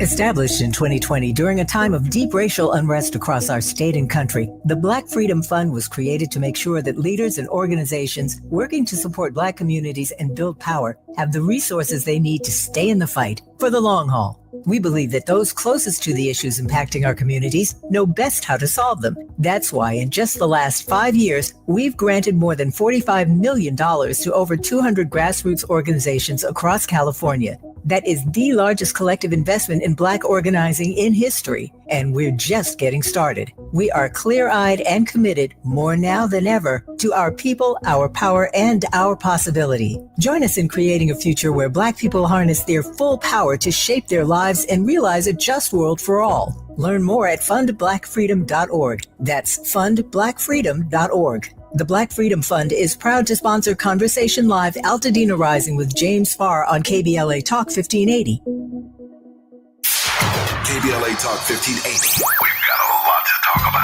Established in 2020 during a time of deep racial unrest across our state and country, the Black Freedom Fund was created to make sure that leaders and organizations working to support Black communities and build power have the resources they need to stay in the fight for the long haul. We believe that those closest to the issues impacting our communities know best how to solve them. That's why in just the last 5 years, we've granted more than $45 million to over 200 grassroots organizations across California. That is the largest collective investment in Black organizing in history, and we're just getting started. We are clear-eyed and committed, more now than ever, to our people, our power, and our possibility. Join us in creating a future where Black people harness their full power to shape their lives and realize a just world for all. Learn more at fundblackfreedom.org. That's fundblackfreedom.org. The Black Freedom Fund is proud to sponsor Conversation Live Altadena Rising with James Farr on KBLA Talk 1580. KBLA Talk 1580. We've got a lot to talk about.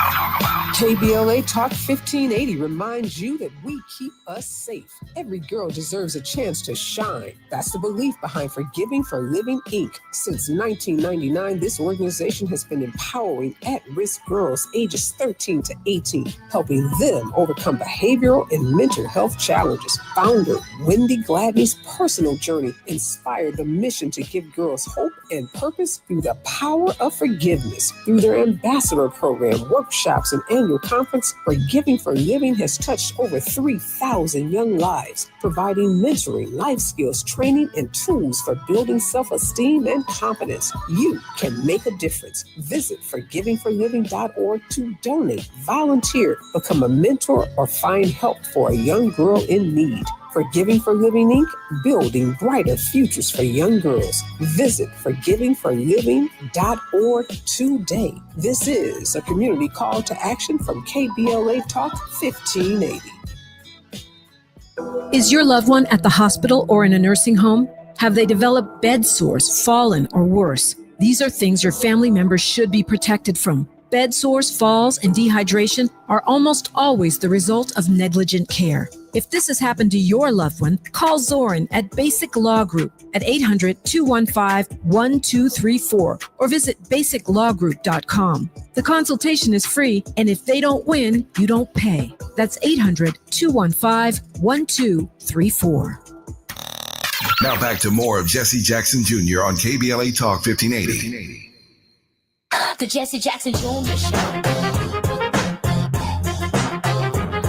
KBLA Talk 1580 reminds you that we keep us safe. Every girl deserves a chance to shine. That's the belief behind Forgiving for Living, Inc. Since 1999, this organization has been empowering at-risk girls ages 13 to 18, helping them overcome behavioral and mental health challenges. Founder Wendy Gladney's personal journey inspired the mission to give girls hope and purpose through the power of forgiveness. Through their ambassador program, workshops, and annual conference, Forgiving for Living has touched over 3,000 young lives, providing mentoring, life skills, training, and tools for building self-esteem and confidence. You can make a difference. Visit forgivingforliving.org to donate, volunteer, become a mentor, or find help for a young girl in need. Forgiving for Living, Inc., building brighter futures for young girls. Visit forgivingforliving.org today. This is a community call to action from KBLA Talk 1580. Is your loved one at the hospital or in a nursing home? Have they developed bed sores, fallen, or worse? These are things your family members should be protected from. Bed sores, falls, and dehydration are almost always the result of negligent care. If this has happened to your loved one, call Zoran at Basic Law Group at 800-215-1234 or visit basiclawgroup.com. The consultation is free, and if they don't win, you don't pay. That's 800-215-1234. Now back to more of Jesse Jackson Jr. on KBLA Talk 1580. The Jesse Jackson Jr. Show.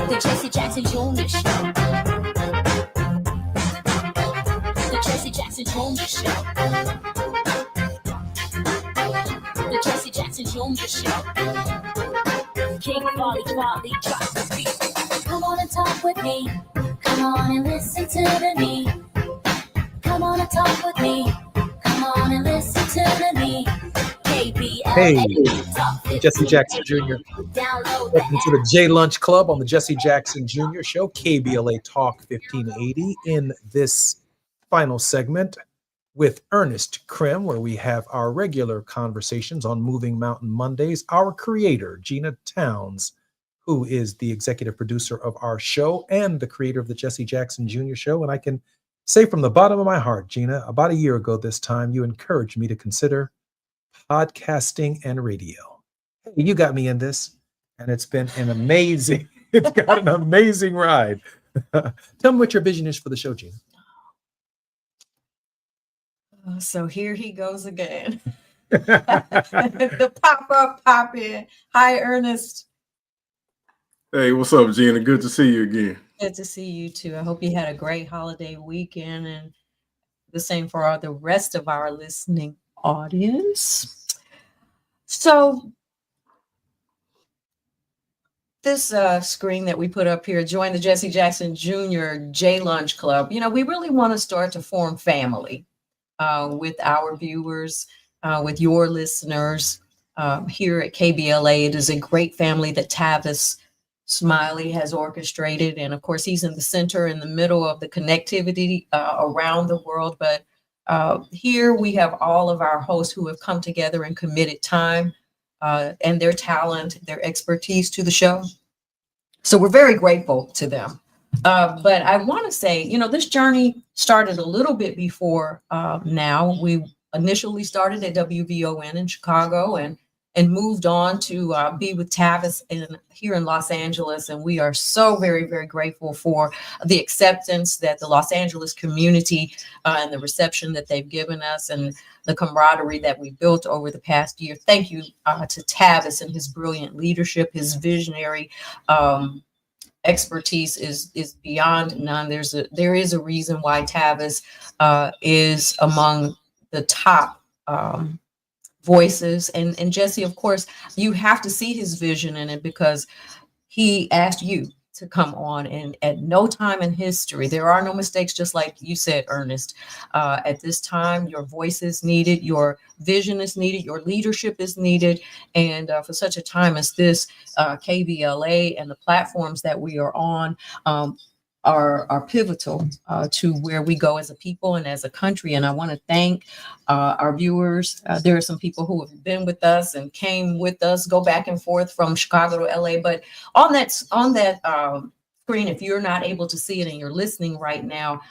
The Jesse Jackson Jr. Show. The Jesse Jackson Jr. Show. The Jesse Jackson Jr. Show. King Volley, drop the beat. Come on and talk with me. Come on and listen to me. Come on and talk with me. Come on and listen to me. Hey, Jesse Jackson Jr. Welcome to the J Lunch Club on the Jesse Jackson Jr. Show, KBLA Talk 1580. In this final segment with Ernest Krim, where we have our regular conversations on Moving Mountain Mondays, our creator, Gina Towns, who is the executive producer of our show and the creator of the Jesse Jackson Jr. Show. And I can say from the bottom of my heart, Gina, about a year ago this time, you encouraged me to consider podcasting and radio. Hey, you got me in this, and it's got an amazing ride. Tell me what your vision is for the show, Gina. So here he goes again. The pop in. Hi, Ernest. Hey, what's up, Gina? Good to see you again. Good to see you too. I hope you had a great holiday weekend and the same for the rest of our listening audience. So this screen that we put up here, join the Jesse Jackson Jr. J Lunch Club. We really want to start to form family with our viewers, with your listeners here at KBLA. It is a great family that Tavis Smiley has orchestrated. And of course, he's in the center, in the middle of the connectivity around the world. But here we have all of our hosts who have come together and committed time and their talent, their expertise to the show. So we're very grateful to them. But I want to say, this journey started a little bit before now. We initially started at WVON in Chicago and moved on to be with Tavis here in Los Angeles. And we are so very, very grateful for the acceptance that the Los Angeles community and the reception that they've given us and the camaraderie that we built over the past year. Thank you to Tavis and his brilliant leadership, his visionary expertise is beyond none. There is a reason why Tavis is among the top voices. And Jesse, of course, you have to see his vision in it, because he asked you to come on, and at no time in history, there are no mistakes, just like you said, Ernest. At this time, your voice is needed, your vision is needed, your leadership is needed. And for such a time as this, KBLA and the platforms that we are on are pivotal to where we go as a people and as a country. And I want to thank our viewers. There are some people who have been with us and came with us, go back and forth from Chicago to LA. But on that screen, if you're not able to see it and you're listening right now,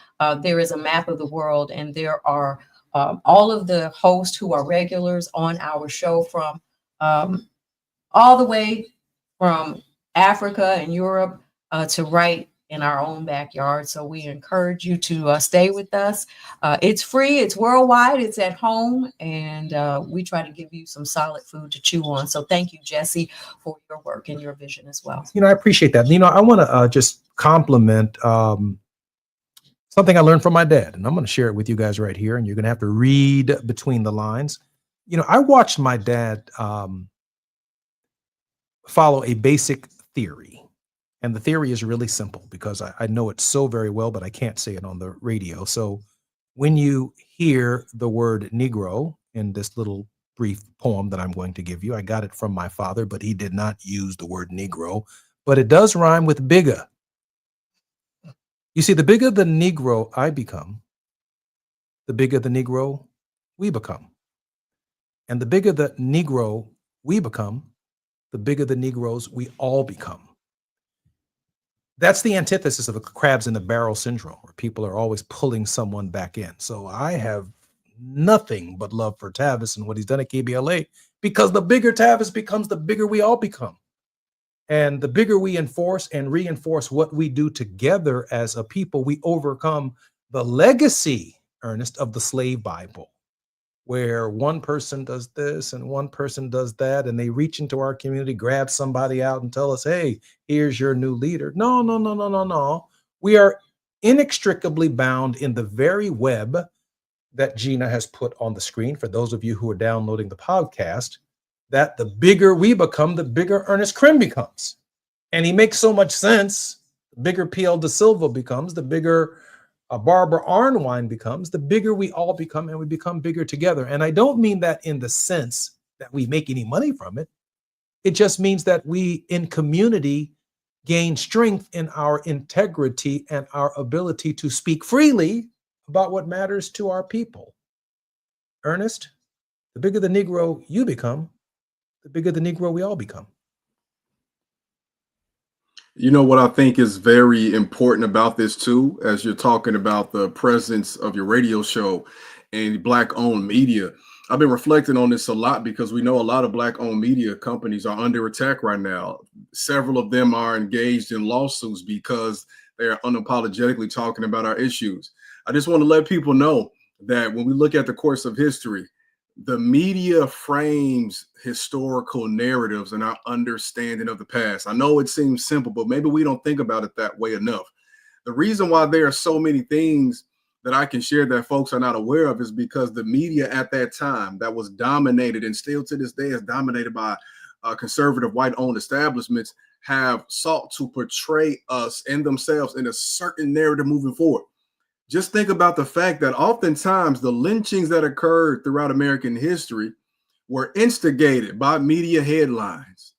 there is a map of the world, and there are all of the hosts who are regulars on our show from all the way from Africa and Europe to right in our own backyard. So we encourage you to stay with us. It's free, it's worldwide, it's at home, and we try to give you some solid food to chew on. So thank you, Jesse, for your work and your vision as well. I appreciate that. I want to just compliment something I learned from my dad, and I'm going to share it with you guys right here, and you're going to have to read between the lines. I watched my dad follow a basic theory. And the theory is really simple, because I know it so very well, but I can't say it on the radio. So when you hear the word Negro in this little brief poem that I'm going to give you, I got it from my father, but he did not use the word Negro, but it does rhyme with bigger. You see, the bigger the Negro I become, the bigger the Negro we become. And the bigger the Negro we become, the bigger the Negroes we all become. That's the antithesis of the crabs in the barrel syndrome, where people are always pulling someone back in. So I have nothing but love for Tavis and what he's done at KBLA, because the bigger Tavis becomes, the bigger we all become. And the bigger we enforce and reinforce what we do together as a people, we overcome the legacy, Ernest, of the slave Bible, where one person does this and one person does that, and they reach into our community, grab somebody out and tell us, hey, here's your new leader. No. We are inextricably bound in the very web that Gina has put on the screen for those of you who are downloading the podcast, that the bigger we become, the bigger Ernest Krim becomes. And he makes so much sense. The bigger PL De Silva becomes, the bigger Barbara Arnwine becomes, the bigger we all become, and we become bigger together. And I don't mean that in the sense that we make any money from it. It just means that we in community gain strength in our integrity and our ability to speak freely about what matters to our people. Ernest, the bigger the Negro you become, the bigger the Negro we all become. What I think is very important about this too, as you're talking about the presence of your radio show and Black-owned media, I've been reflecting on this a lot, because we know a lot of Black-owned media companies are under attack right now. Several of them are engaged in lawsuits because they are unapologetically talking about our issues. I just want to let people know that when we look at the course of history, the media frames historical narratives and our understanding of the past. I know it seems simple, but maybe we don't think about it that way enough. The reason why there are so many things that I can share that folks are not aware of is because the media at that time that was dominated and still to this day is dominated by conservative white-owned establishments have sought to portray us and themselves in a certain narrative moving forward. Just think about the fact that oftentimes the lynchings that occurred throughout American history were instigated by media headlines.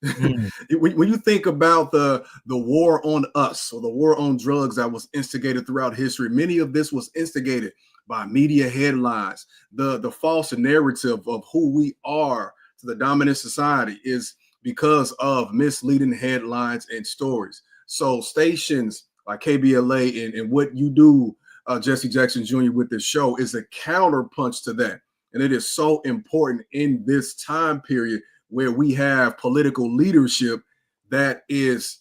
When you think about the war on us or the war on drugs that was instigated throughout history, many of this was instigated by media headlines. The false narrative of who we are to the dominant society is because of misleading headlines and stories. So stations like KBLA and what you do, Jesse Jackson Jr. with this show is a counterpunch to that. And it is so important in this time period where we have political leadership that is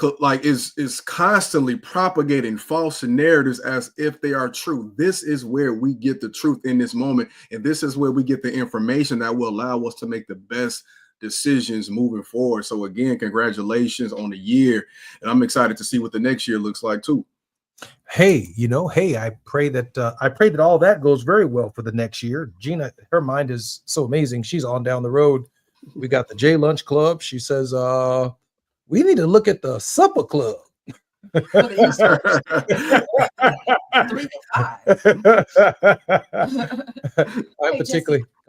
is constantly propagating false narratives as if they are true. This is where we get the truth in this moment, and this is where we get the information that will allow us to make the best decisions moving forward. So again, congratulations on the year, and I'm excited to see what the next year looks like too. Hey, I pray that all that goes very well for the next year. Gina, her mind is so amazing. She's on down the road. We got the J Lunch Club. She says, we need to look at the supper club. I'm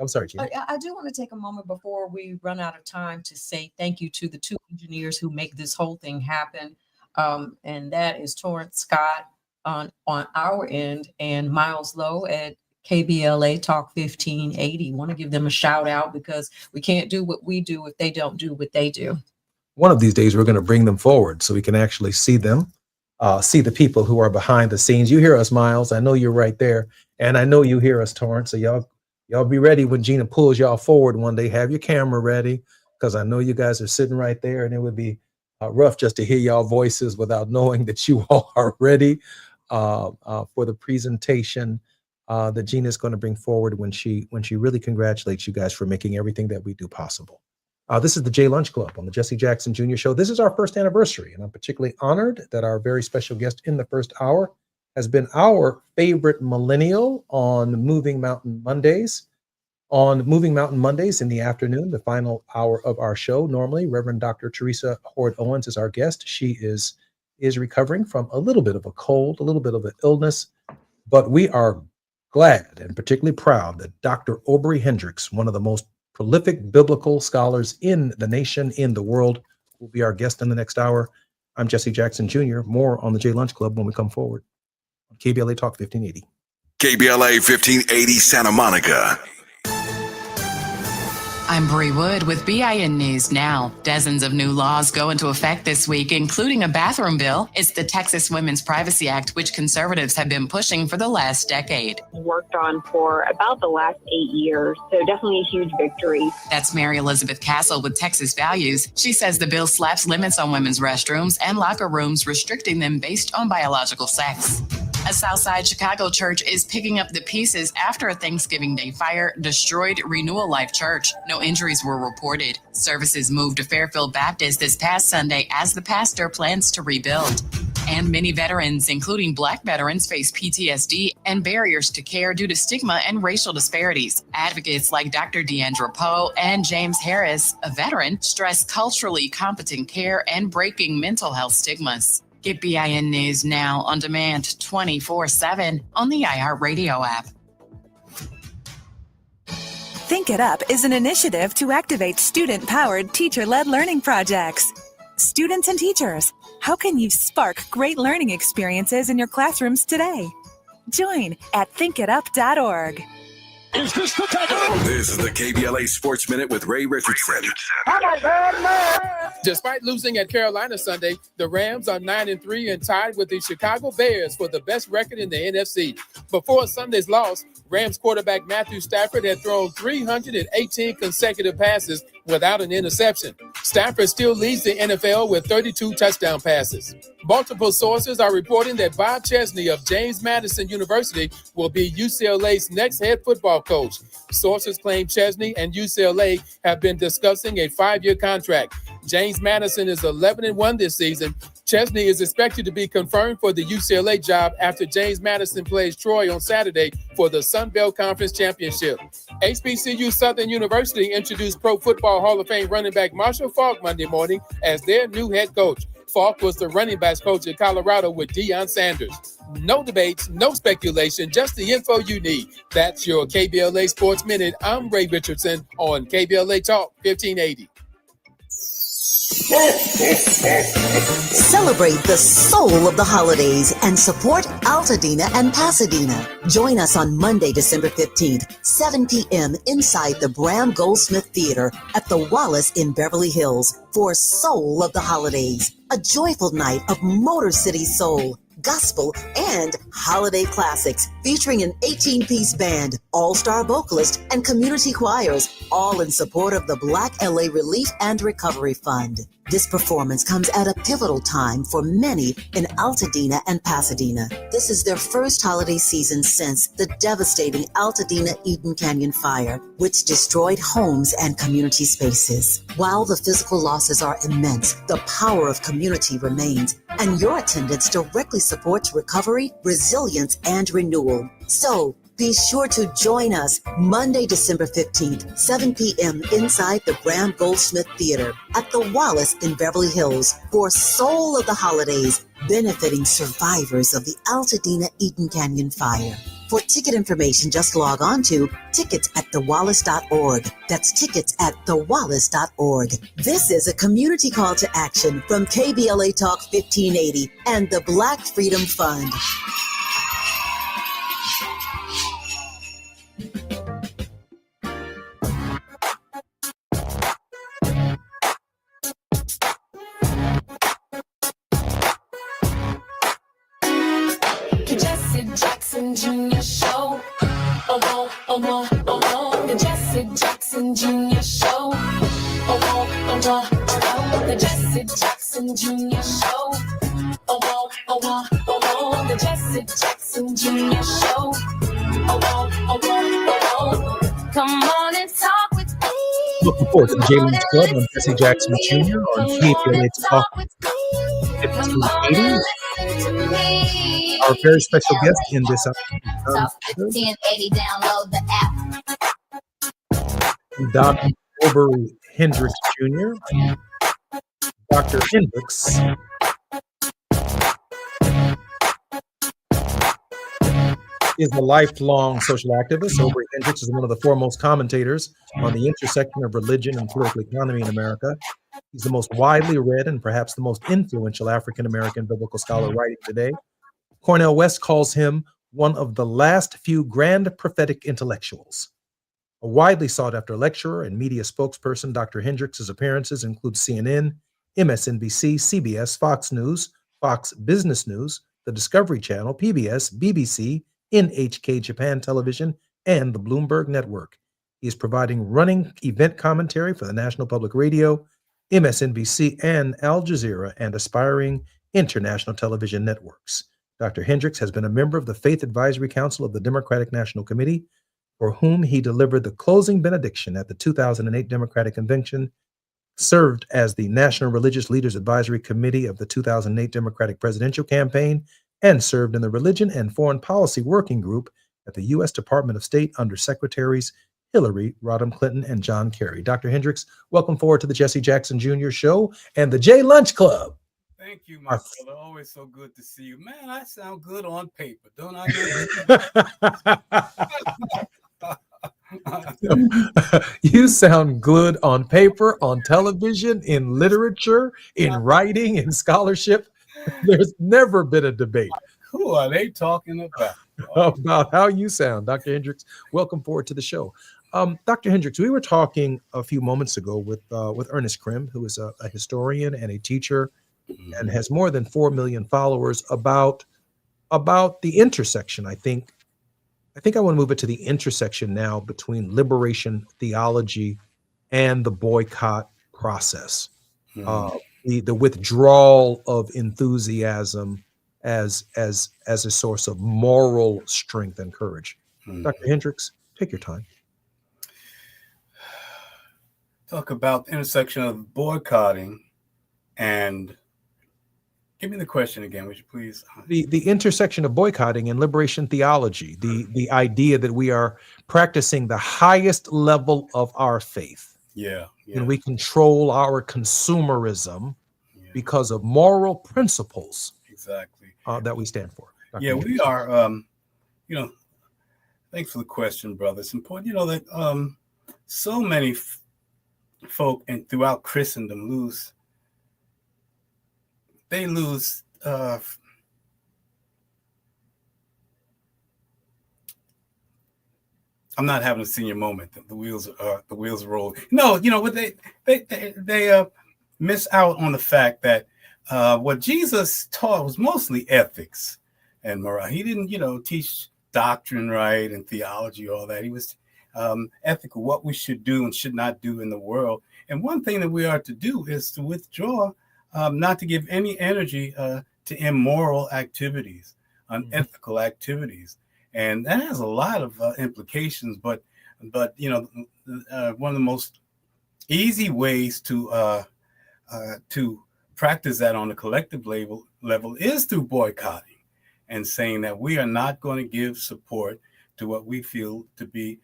sorry, Gina. I do want to take a moment before we run out of time to say thank you to the two engineers who make this whole thing happen. And that is Torrance Scott on our end and Miles Lowe at KBLA Talk 1580. Want to give them a shout out because we can't do what we do if they don't do what they do. One of these days, we're going to bring them forward so we can actually see them, see the people who are behind the scenes. You hear us, Miles. I know you're right there. And I know you hear us, Torrance. So y'all be ready when Gina pulls y'all forward one day. Have your camera ready because I know you guys are sitting right there and it would be rough just to hear y'all voices without knowing that you all are ready for the presentation that Gina is going to bring forward when she really congratulates you guys for making everything that we do possible. This is the J Lunch Club on the Jesse Jackson Jr. Show. This is our first anniversary, and I'm particularly honored that our very special guest in the first hour has been our favorite millennial on Moving Mountain Mondays. On Moving Mountain Mondays in the afternoon, the final hour of our show, normally Reverend Dr. Teresa Hord Owens is our guest. She is recovering from a little bit of a cold, a little bit of an illness, but we are glad and particularly proud that Dr. Aubrey Hendricks, one of the most prolific biblical scholars in the nation, in the world, will be our guest in the next hour. I'm Jesse Jackson Jr. More on the J Lunch Club when we come forward. KBLA Talk 1580. KBLA 1580 Santa Monica. I'm Bree Wood with BIN News Now. Dozens of new laws go into effect this week, including a bathroom bill. It's the Texas Women's Privacy Act, which conservatives have been pushing for the last decade. Worked on for about the last 8 years, so definitely a huge victory. That's Mary Elizabeth Castle with Texas Values. She says the bill slaps limits on women's restrooms and locker rooms, restricting them based on biological sex. A Southside Chicago church is picking up the pieces after a Thanksgiving Day fire destroyed Renewal Life Church. No injuries were reported. Services moved to Fairfield Baptist this past Sunday as the pastor plans to rebuild. And many veterans, including Black veterans, face PTSD and barriers to care due to stigma and racial disparities. Advocates like Dr. Deandra Poe and James Harris, a veteran, stress culturally competent care and breaking mental health stigmas. Get BIN News Now on demand 24/7 on the iHeartRadio app. Think It Up is an initiative to activate student-powered, teacher-led learning projects. Students and teachers, how can you spark great learning experiences in your classrooms today? Join at thinkitup.org. Is this the time? This is the KBLA Sports Minute with Ray Richardson. Despite losing at Carolina Sunday, the Rams are 9-3 and tied with the Chicago Bears for the best record in the NFC. Before Sunday's loss, Rams quarterback Matthew Stafford had thrown 318 consecutive passes without an interception. Stafford still leads the NFL with 32 touchdown passes. Multiple sources are reporting that Bob Chesney of James Madison University will be UCLA's next head football coach. Sources claim Chesney and UCLA have been discussing a 5-year contract. James Madison is 11-1 this season. Chesney is expected to be confirmed for the UCLA job after James Madison plays Troy on Saturday for the Sun Belt Conference Championship. HBCU Southern University introduced Pro Football Hall of Fame running back Marshall Faulk Monday morning as their new head coach. Faulk was the running backs coach at Colorado with Deion Sanders. No debates, no speculation, just the info you need. That's your KBLA Sports Minute. I'm Ray Richardson on KBLA Talk 1580. Celebrate the soul of the holidays and support Altadena and Pasadena. Join us on Monday, December 15th, 7 p.m. inside the Bram Goldsmith Theater at the Wallace in Beverly Hills for Soul of the Holidays, a joyful night of Motor City Soul, gospel, and holiday classics featuring an 18-piece band, all-star vocalist, and community choirs, all in support of the Black LA Relief and Recovery Fund. This performance comes at a pivotal time for many in Altadena and Pasadena. This is their first holiday season since the devastating Altadena Eden Canyon fire, which destroyed homes and community spaces. While the physical losses are immense, the power of community remains, and your attendance directly supports recovery, resilience, and renewal. So, be sure to join us Monday, December 15th, 7 p.m. inside the Bram Goldsmith Theater at the Wallace in Beverly Hills for Soul of the Holidays, benefiting survivors of the Altadena Eden Canyon fire. For ticket information, just log on to tickets@thewallace.org. That's tickets@thewallace.org. This is a community call to action from KBLA Talk 1580 and the Black Freedom Fund. Jesse Jackson Jr. Show. The Jesse Jackson Jr. Show. The Jesse Jackson Jr. Show. The Jesse Jackson Jr. Show. Come on and talk with me. Looking forward to Jalen's Club on Jesse Jackson Jr. on KBLA Talk 1580. Our very special guest in this Talk 1580, download the app. Dr. Aubrey Hendricks Jr. Dr. Hendricks is a lifelong social activist. Aubrey Hendricks is one of the foremost commentators on the intersection of religion and political economy in America. He's the most widely read and perhaps the most influential African-American biblical scholar writing today. Cornel West calls him one of the last few grand prophetic intellectuals. A widely sought-after lecturer and media spokesperson, Dr. Hendricks' appearances include CNN, MSNBC, CBS, Fox News, Fox Business News, the Discovery Channel, PBS, BBC, NHK Japan Television, and the Bloomberg Network. He is providing running event commentary for the National Public Radio, MSNBC, and Al Jazeera, and aspiring international television networks. Dr. Hendricks has been a member of the Faith Advisory Council of the Democratic National Committee, for whom he delivered the closing benediction at the 2008 Democratic Convention, served as the National Religious Leaders Advisory Committee of the 2008 Democratic Presidential Campaign, and served in the Religion and Foreign Policy Working Group at the U.S. Department of State under Secretaries Hillary Rodham Clinton and John Kerry. Dr. Hendricks, welcome forward to the Jesse Jackson Jr. Show and the J Lunch Club. Thank you, my brother. Always so good to see you. Man, I sound good on paper, don't I? You sound good on paper, on television, in literature, in writing, in scholarship. There's never been a debate. Who are they talking about? About how you sound. Dr. Hendricks, welcome forward to the show. Dr. Hendricks, we were talking a few moments ago with Ernest Krim, who is a historian and a teacher and has more than 4 million followers, about the intersection. I think I want to move it to the intersection now between liberation theology and the boycott process. The withdrawal of enthusiasm as a source of moral strength and courage. Dr. Hendricks, take your time. Talk about the intersection of boycotting and Give me the question again, would you please? The intersection of boycotting and liberation theology, the idea that we are practicing the highest level of our faith. Yeah. And we control our consumerism because of moral principles. Exactly. That we stand for. Dr. Yeah, Hendricks. we are, thanks for the question, brother. It's important, that so many folk and throughout Christendom lose I'm not having a senior moment. The wheels roll. No, but they miss out on the fact that what Jesus taught was mostly ethics and morality. He didn't, teach doctrine right and theology, all that. He was ethical, what we should do and should not do in the world. And one thing that we are to do is to withdraw, not to give any energy to immoral activities, unethical activities. And that has a lot of implications, but one of the most easy ways to practice that on a collective level is through boycotting and saying that we are not going to give support to what we feel to be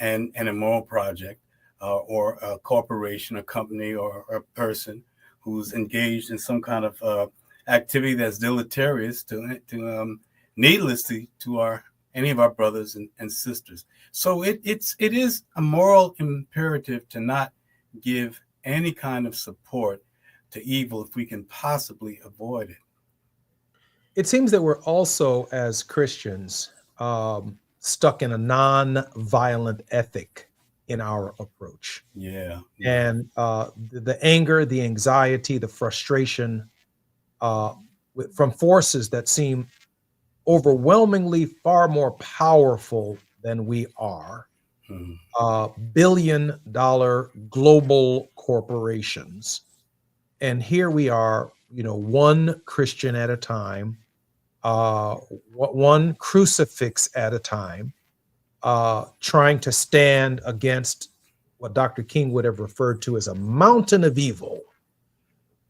an immoral project or a corporation, a company, or a person who's engaged in some kind of activity that's deleterious to needless to any of our brothers and sisters. So it is a moral imperative to not give any kind of support to evil if we can possibly avoid it. It seems that we're also, as Christians, stuck in a non-violent ethic in our approach. Yeah. And the anger, the anxiety, the frustration from forces that seem overwhelmingly far more powerful than we are. Billion-dollar global corporations. And here we are, one Christian at a time, one crucifix at a time, trying to stand against what Dr. King would have referred to as a mountain of evil.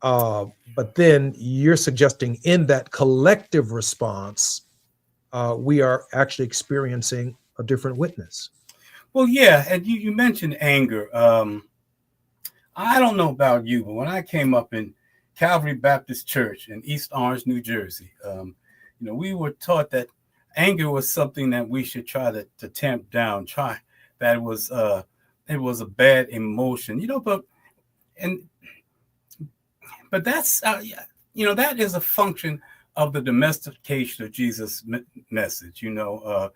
But then you're suggesting in that collective response, we are actually experiencing a different witness. Well, yeah, and you mentioned anger. I don't know about you, but when I came up in Calvary Baptist Church in East Orange, New Jersey, we were taught that anger was something that we should try to tamp down. That it was a bad emotion, but that's that is a function of the domestication of Jesus' message, the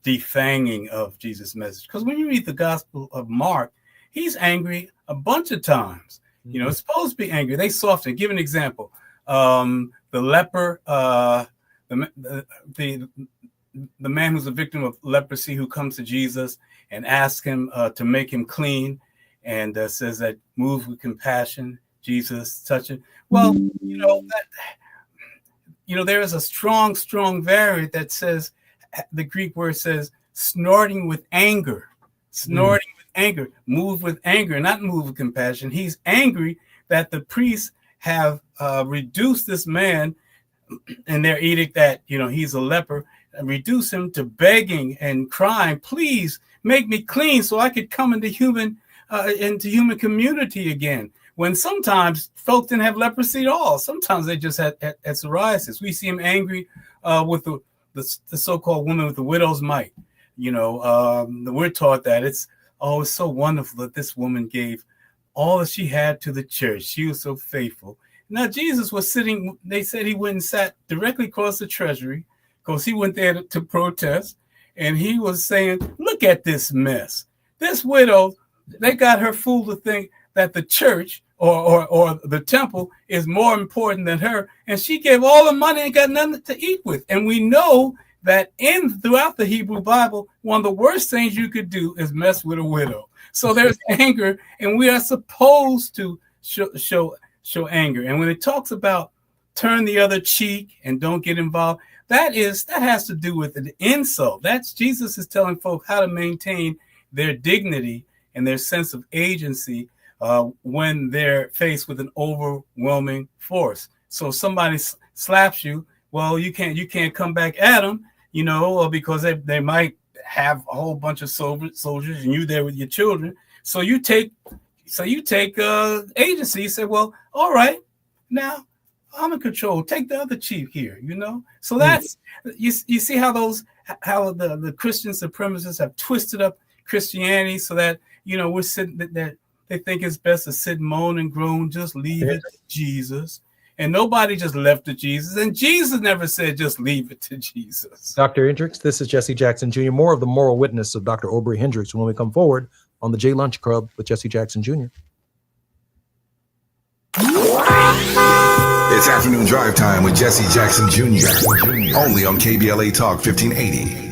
defanging of Jesus' message. Because when you read the Gospel of Mark, he's angry a bunch of times. It's supposed to be angry. They soften it. Give an example. The leper, the man who's a victim of leprosy who comes to Jesus and asks him to make him clean and says that move with compassion, Jesus touch it. Well, there is a strong variant that says, the Greek word says, snorting with anger, with anger, move with anger, not move with compassion. He's angry that the priests have reduced this man in their edict that, he's a leper, and reduce him to begging and crying, please make me clean so I could come into human community again. When sometimes folks didn't have leprosy at all. Sometimes they just had psoriasis. We see him angry with the so-called woman with the widow's mite. We're taught that it's so wonderful that this woman gave all that she had to the church. She was so faithful. Now, Jesus was sitting, they said he went and sat directly across the treasury because he went there to protest. And he was saying, look at this mess. This widow, they got her fooled to think that the church or the temple is more important than her. And she gave all the money and got nothing to eat with. And we know that throughout the Hebrew Bible, one of the worst things you could do is mess with a widow. So there's anger, and we are supposed to show anger. And when it talks about turn the other cheek and don't get involved, that has to do with an insult. That's Jesus is telling folk how to maintain their dignity and their sense of agency when they're faced with an overwhelming force. So if somebody slaps you, well, you can't come back at them, because they might have a whole bunch of soldiers and you there with your children. So you take agency. You say, well, all right, now I'm in control. Take the other chief here, So that's you see how the Christian supremacists have twisted up Christianity so that we're sitting that they think it's best to sit, moan, and groan. Just leave it to Jesus. And nobody just left to Jesus. And Jesus never said just leave it to Jesus. Dr. Hendricks, this is Jesse Jackson Jr. More of the moral witness of Dr. Aubrey Hendricks when we come forward on the J Lunch Club with Jesse Jackson Jr. It's afternoon drive time with Jesse Jackson Jr. Only on KBLA Talk 1580.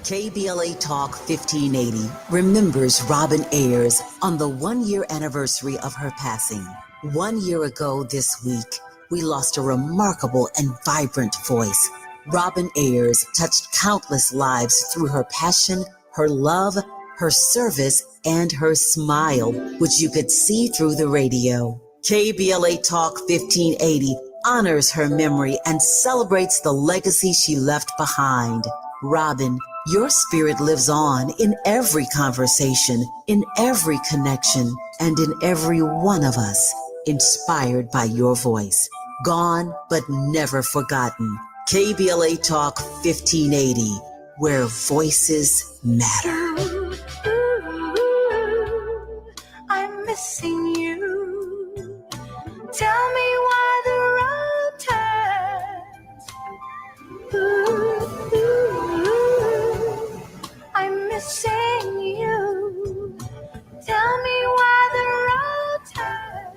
KBLA Talk 1580 remembers Robin Ayers on the 1-year anniversary of her passing. 1 year ago this week, we lost a remarkable and vibrant voice. Robin Ayers touched countless lives through her passion, her love, her service, and her smile, which you could see through the radio. KBLA Talk 1580 honors her memory and celebrates the legacy she left behind. Robin, your spirit lives on in every conversation, in every connection, and in every one of us, inspired by your voice. Gone, but never forgotten. KBLA Talk 1580, where voices matter. I'm missing you. Tell me why the road turns. I'm missing you. Tell me why the road turns.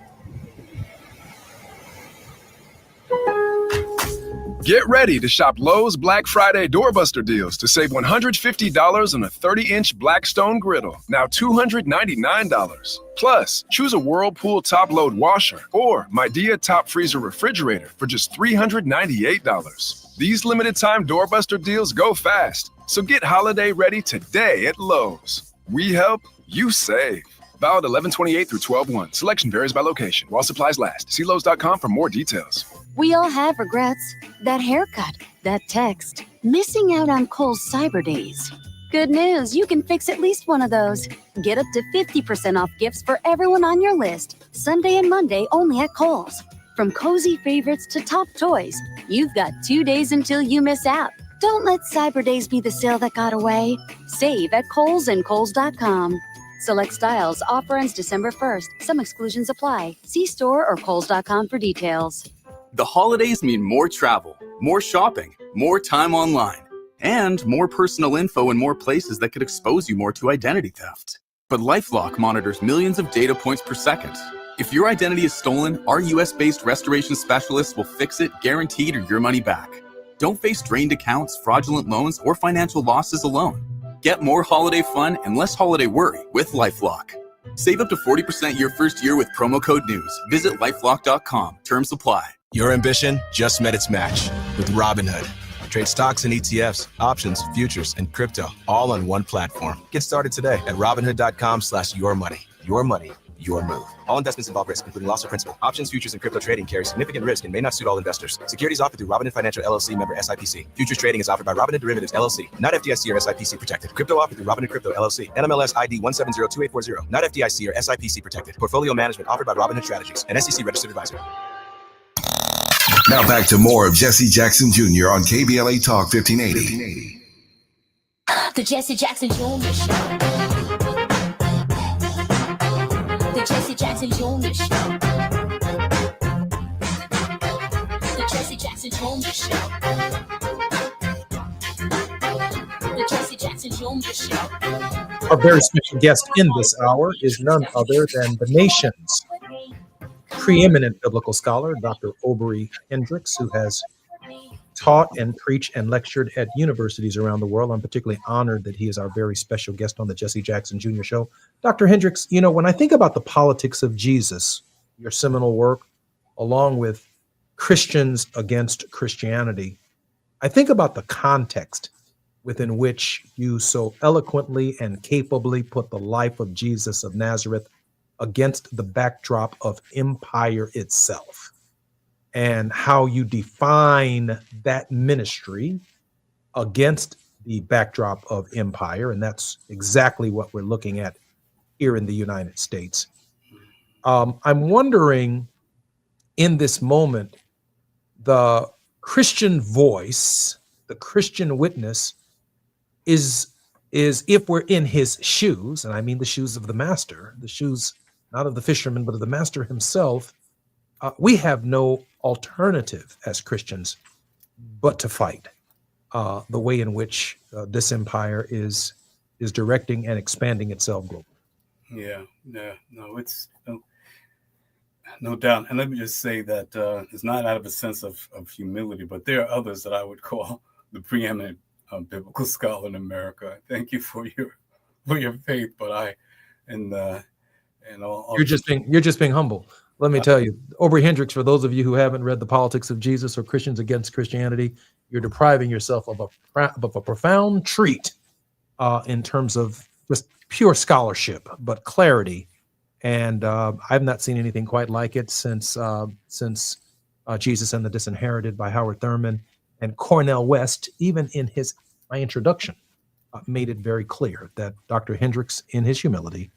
Get ready to shop Lowe's Black Friday Doorbuster deals to save $150 on a 30-inch Blackstone griddle, now $299. Plus, choose a Whirlpool top-load washer or Midea top freezer refrigerator for just $398. These limited-time doorbuster deals go fast, so get holiday ready today at Lowe's. We help, you save. Valid 11/28 through 12/1. Selection varies by location. While supplies last. See Lowe's.com for more details. We all have regrets. That haircut, that text, missing out on Kohl's Cyber Days. Good news, you can fix at least one of those. Get up to 50% off gifts for everyone on your list. Sunday and Monday only at Kohl's. From cozy favorites to top toys, you've got 2 days until you miss out. Don't let Cyber Days be the sale that got away. Save at Kohl's and Kohl's.com. Select styles. Offer ends December 1st. Some exclusions apply. See store or Kohl's.com for details. The holidays mean more travel, more shopping, more time online, and more personal info in more places that could expose you more to identity theft. But LifeLock monitors millions of data points per second. If your identity is stolen, our US-based restoration specialists will fix it, guaranteed, or your money back. Don't face drained accounts, fraudulent loans, or financial losses alone. Get more holiday fun and less holiday worry with LifeLock. Save up to 40% your first year with promo code NEWS. Visit lifelock.com. Terms apply. Your ambition just met its match with Robinhood. Trade stocks and ETFs, options, futures, and crypto all on one platform. Get started today at Robinhood.com/yourmoney. Your money, your move. All investments involve risk, including loss of principal. Options, futures, and crypto trading carry significant risk and may not suit all investors. Securities offered through Robinhood Financial LLC, member SIPC. Futures trading is offered by Robinhood Derivatives LLC, not FDIC or SIPC protected. Crypto offered through Robinhood Crypto LLC, NMLS ID 1702840, not FDIC or SIPC protected. Portfolio management offered by Robinhood Strategies, an SEC registered advisor. Now back to more of Jesse Jackson Jr. on KBLA Talk 1580. The Jesse Jackson Jr. Show. The Jesse Jackson Jr. Show. The Jesse Jackson Jr. Show. The Jesse Jackson Jr. Show. Our very special guest in this hour is none other than the nation's preeminent biblical scholar, Dr. Aubrey Hendricks, who has taught and preached and lectured at universities around the world. I'm particularly honored that he is our very special guest on the Jesse Jackson Jr. Show. Dr. Hendricks, when I think about the politics of Jesus, your seminal work, along with Christians against Christianity, I think about the context within which you so eloquently and capably put the life of Jesus of Nazareth against the backdrop of empire itself, and how you define that ministry against the backdrop of empire. And that's exactly what we're looking at here in the United States. I'm wondering, in this moment, the Christian voice, the Christian witness is if we're in his shoes, and I mean the shoes of the master, the shoes not of the fisherman, but of the master himself, we have no alternative as Christians but to fight the way in which this empire is directing and expanding itself globally. Yeah, no, it's no doubt. And let me just say that it's not out of a sense of humility, but there are others that I would call the preeminent biblical scholar in America. Thank you for your faith, but you're just being humble. Let me tell you, Aubrey Hendricks, for those of you who haven't read The Politics of Jesus or Christians Against Christianity, you're depriving yourself of a profound treat in terms of just pure scholarship, but clarity. And I've not seen anything quite like it since Jesus and the Disinherited by Howard Thurman. And Cornel West, even in my introduction, made it very clear that Dr. Hendricks, in his humility,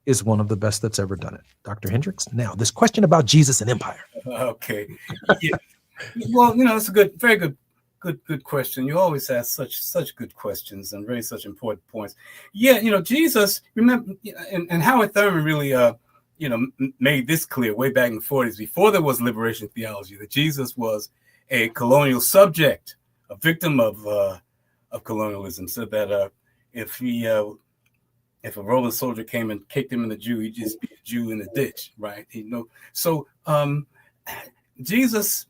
is one of the best that's ever done it. Dr. Hendricks, now this question about Jesus and empire. Okay. Yeah. Well, it's a very good question. You always ask such good questions and raise such important points. Yeah, Jesus, remember, and Howard Thurman really, made this clear way back in the 40s, before there was liberation theology, that Jesus was a colonial subject, a victim of colonialism. Said that if a Roman soldier came and kicked him in the Jew, he'd just be a Jew in a ditch, right? So Jesus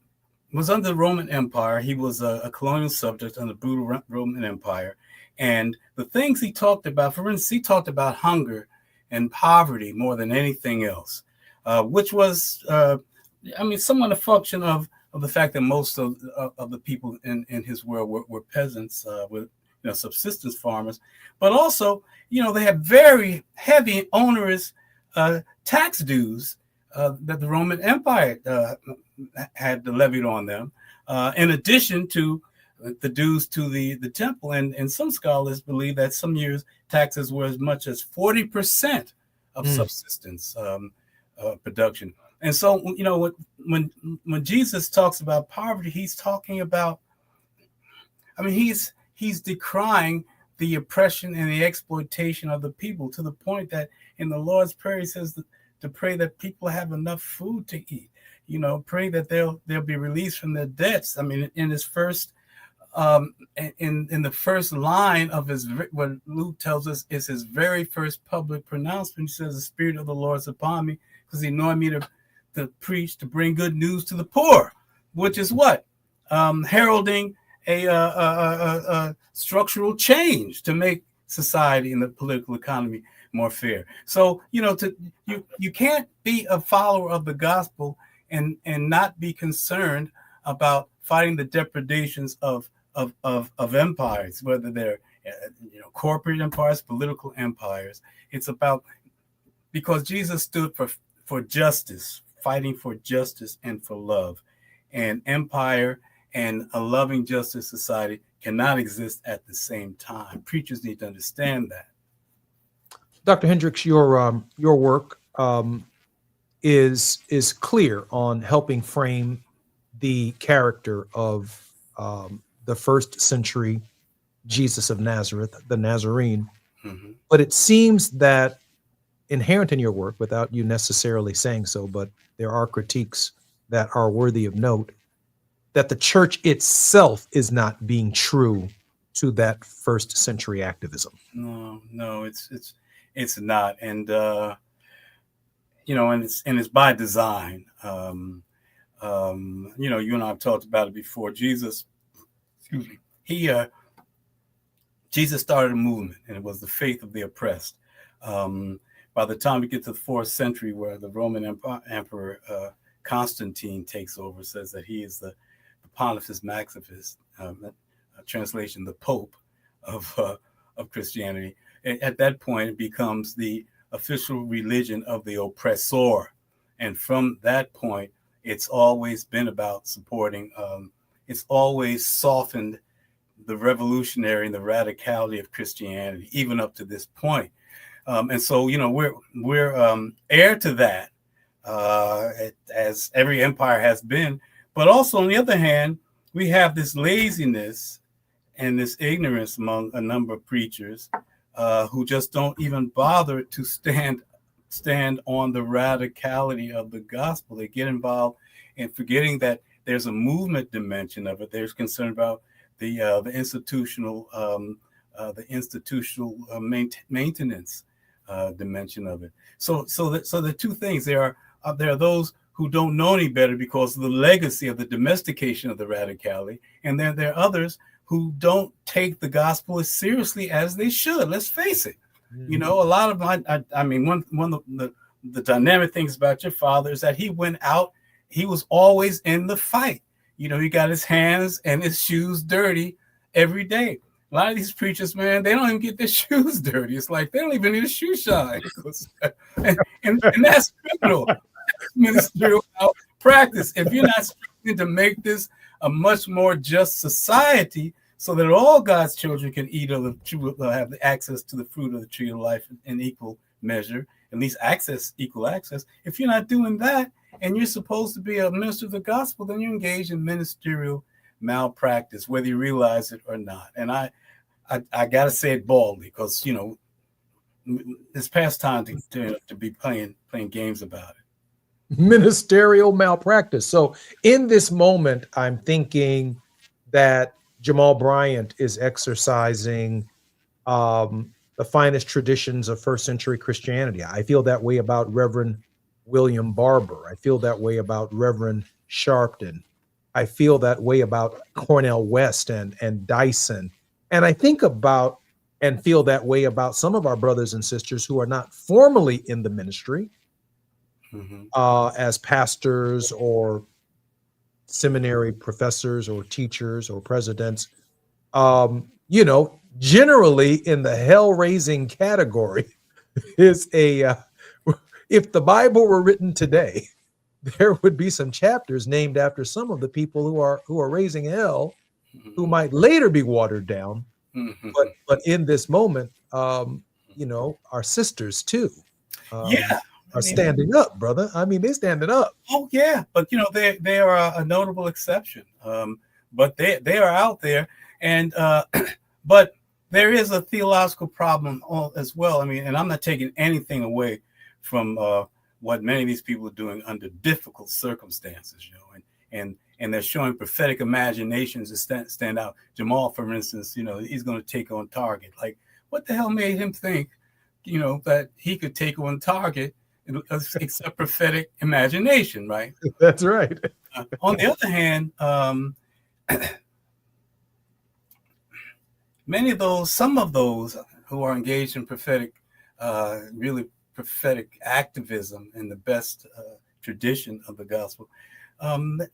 was under the Roman Empire. He was a colonial subject under the brutal Roman Empire. And the things he talked about, for instance, he talked about hunger and poverty more than anything else, which was, somewhat a function of the fact that most of the people in his world were peasants with subsistence farmers, but also, they had very heavy, onerous tax dues that the Roman Empire had levied on them, in addition to the dues to the temple. And some scholars believe that some years taxes were as much as 40% of subsistence production. And so, when Jesus talks about poverty, he's talking about, he's decrying the oppression and the exploitation of the people, to the point that in the Lord's Prayer, he says to pray that people have enough food to eat, pray that they'll be released from their debts. In his first, in the first line of what Luke tells us is his very first public pronouncement. He says, "The Spirit of the Lord is upon me, because he anointed me to preach, to bring good news to the poor," which is what? Heralding a structural change to make society and the political economy more fair. So, you can't be a follower of the gospel and not be concerned about fighting the depredations of empires, whether they're corporate empires, political empires. It's about, because Jesus stood for justice, fighting for justice and for love. And empire and a loving justice society cannot exist at the same time. Preachers need to understand that. Dr. Hendricks, your work is clear on helping frame the character of the first century Jesus of Nazareth, the Nazarene. Mm-hmm. But it seems that inherent in your work, without you necessarily saying so, but there are critiques that are worthy of note, that the church itself is not being true to that first century activism. No, it's not, and and it's by design. You and I have talked about it before. Jesus started a movement, and it was the faith of the oppressed. By the time we get to the 4th century, where the Roman Emperor Constantine takes over, says that he is the Pontifex Maximus, translation, the Pope. of Christianity. At that point, it becomes the official religion of the oppressor. And from that point, it's always been about supporting, it's always softened the revolutionary and the radicality of Christianity, even up to this point. And so, you know, we're heir to that, as every empire has been. But also, on the other hand, we have this laziness and this ignorance among a number of preachers who just don't even bother to stand on the radicality of the gospel. They get involved in forgetting that there's a movement dimension of it. There's concern about the institutional maintenance dimension of it. So the two things, there are those who don't know any better because of the legacy of the domestication of the radicality, and then there are others who don't take the gospel as seriously as they should. Let's face it. You know, a lot of I mean, one of the dynamic things about your father is that he went out. He was always in the fight. You know, he got his hands and his shoes dirty every day. A lot of these preachers, man, they don't even get their shoes dirty. It's like they don't even need a shoe shine. and that's criminal. Ministerial practice. If you're not striving to make this a much more just society, so that all God's children can eat of the true, have the access to the fruit of the tree of life in equal measure, at least equal access. If you're not doing that, and you're supposed to be a minister of the gospel, then you're engaged in ministerial malpractice, whether you realize it or not. And I gotta say it baldly, because you know it's past time to be playing games about it. Ministerial malpractice. So in this moment, I'm thinking that Jamal Bryant is exercising the finest traditions of first century Christianity. I feel that way about Reverend William Barber. I feel that way about Reverend Sharpton. I feel that way about Cornel West and Dyson. And I think about and feel that way about some of our brothers and sisters who are not formally in the ministry, as pastors or seminary professors or teachers or presidents. You know, generally in the hell-raising category is if the Bible were written today, there would be some chapters named after some of the people who are raising hell, who might later be watered down. But in this moment, you know, our sisters too, are standing up, brother. I mean, they're standing up. Oh yeah, but you know, they are a notable exception. But they are out there, and but there is a theological problem as well. I mean, and I'm not taking anything away from what many of these people are doing under difficult circumstances, you know, and they're showing prophetic imaginations that stand out. Jamal, for instance, you know, he's going to take on Target. Like, what the hell made him think, you know, that he could take on Target except prophetic imagination, right? That's right. On the other hand, some of those who are engaged in prophetic, really prophetic activism in the best tradition of the gospel,